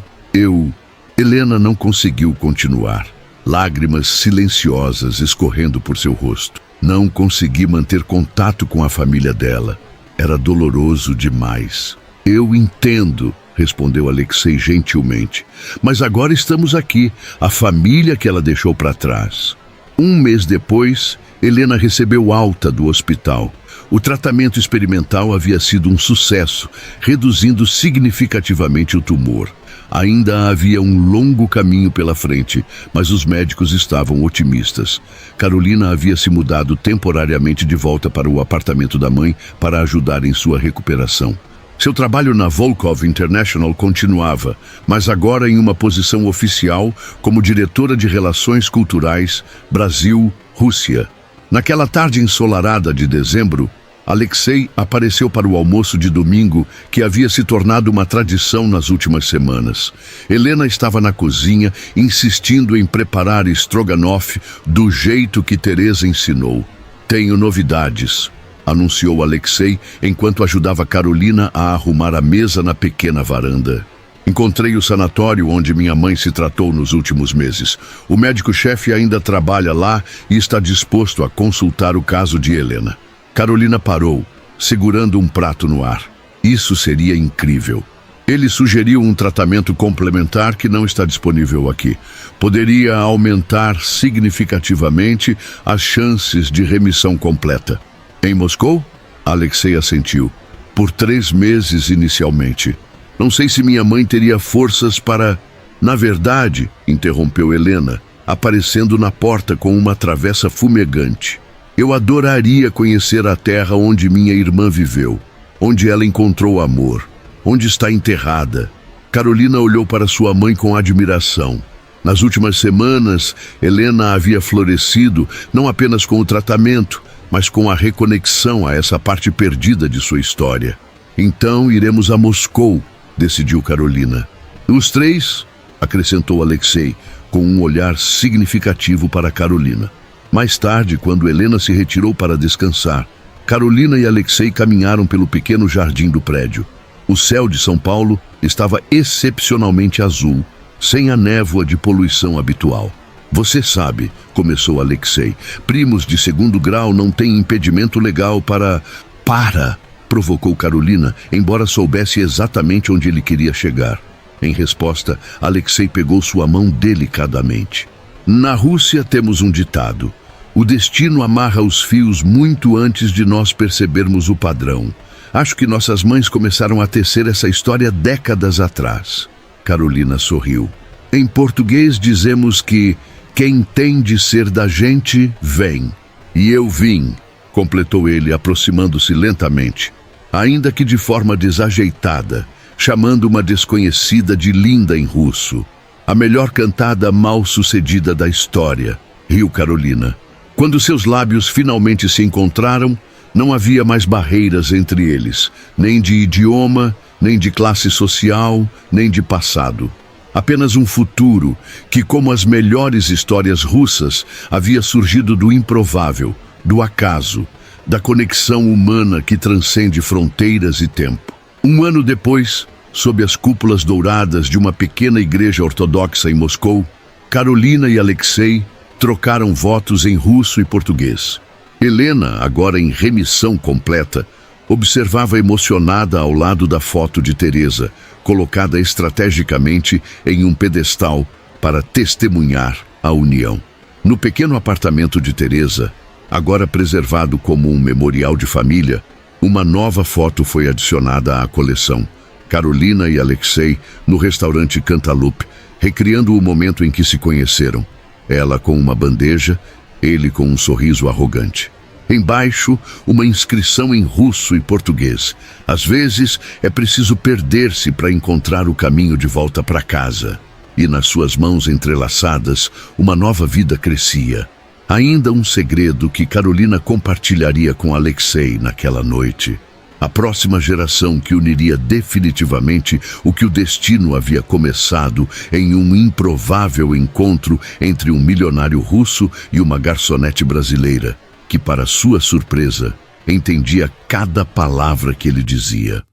A: Helena não conseguiu continuar. Lágrimas silenciosas escorrendo por seu rosto. "Não consegui manter contato com a família dela. Era doloroso demais." "Eu entendo", respondeu Alexei gentilmente. "Mas agora estamos aqui, a família que ela deixou para trás." 1 mês depois, Helena recebeu alta do hospital. O tratamento experimental havia sido um sucesso, reduzindo significativamente o tumor. Ainda havia um longo caminho pela frente, mas os médicos estavam otimistas. Carolina havia se mudado temporariamente de volta para o apartamento da mãe para ajudar em sua recuperação. Seu trabalho na Volkov International continuava, mas agora em uma posição oficial como diretora de Relações Culturais Brasil-Rússia. Naquela tarde ensolarada de dezembro, Alexei apareceu para o almoço de domingo, que havia se tornado uma tradição nas últimas semanas. Helena estava na cozinha, insistindo em preparar estrogonofe do jeito que Teresa ensinou. "Tenho novidades", anunciou Alexei, enquanto ajudava Carolina a arrumar a mesa na pequena varanda. "Encontrei o sanatório onde minha mãe se tratou nos últimos meses. O médico-chefe ainda trabalha lá e está disposto a consultar o caso de Helena." Carolina parou, segurando um prato no ar. "Isso seria incrível." Ele sugeriu um tratamento complementar que não está disponível aqui. Poderia aumentar significativamente as chances de remissão completa. "Em Moscou?", Alexei assentiu. "Por 3 meses inicialmente. Não sei se minha mãe teria forças para..." "Na verdade", interrompeu Helena, aparecendo na porta com uma travessa fumegante. "Eu adoraria conhecer a terra onde minha irmã viveu, onde ela encontrou amor, onde está enterrada." Carolina olhou para sua mãe com admiração. Nas últimas semanas, Helena havia florescido não apenas com o tratamento, mas com a reconexão a essa parte perdida de sua história. "Então iremos a Moscou", decidiu Carolina. "Os 3", acrescentou Alexei, com um olhar significativo para Carolina. Mais tarde, quando Helena se retirou para descansar, Carolina e Alexei caminharam pelo pequeno jardim do prédio. O céu de São Paulo estava excepcionalmente azul, sem a névoa de poluição habitual. "Você sabe", começou Alexei, "primos de 2º grau não têm impedimento legal para..." "Para!", provocou Carolina, embora soubesse exatamente onde ele queria chegar. Em resposta, Alexei pegou sua mão delicadamente. "Na Rússia temos um ditado: o destino amarra os fios muito antes de nós percebermos o padrão. Acho que nossas mães começaram a tecer essa história décadas atrás." Carolina sorriu. "Em português dizemos que quem tem de ser da gente, vem. E eu vim", completou ele, aproximando-se lentamente. Ainda que de forma desajeitada, chamando uma desconhecida de linda em russo. A melhor cantada mal sucedida da história, riu Carolina. Quando seus lábios finalmente se encontraram, não havia mais barreiras entre eles, nem de idioma, nem de classe social, nem de passado. Apenas um futuro que, como as melhores histórias russas, havia surgido do improvável, do acaso, da conexão humana que transcende fronteiras e tempo. Um ano depois, sob as cúpulas douradas de uma pequena igreja ortodoxa em Moscou, Carolina e Alexei trocaram votos em russo e português. Helena, agora em remissão completa, observava emocionada ao lado da foto de Teresa, colocada estrategicamente em um pedestal para testemunhar a união. No pequeno apartamento de Teresa, agora preservado como um memorial de família, uma nova foto foi adicionada à coleção. Carolina e Alexei no restaurante Cantaloupe, recriando o momento em que se conheceram. Ela com uma bandeja, ele com um sorriso arrogante. Embaixo, uma inscrição em russo e português. Às vezes, é preciso perder-se para encontrar o caminho de volta para casa. E nas suas mãos entrelaçadas, uma nova vida crescia. Ainda um segredo que Carolina compartilharia com Alexei naquela noite. A próxima geração que uniria definitivamente o que o destino havia começado em um improvável encontro entre um milionário russo e uma garçonete brasileira, que, para sua surpresa, entendia cada palavra que ele dizia.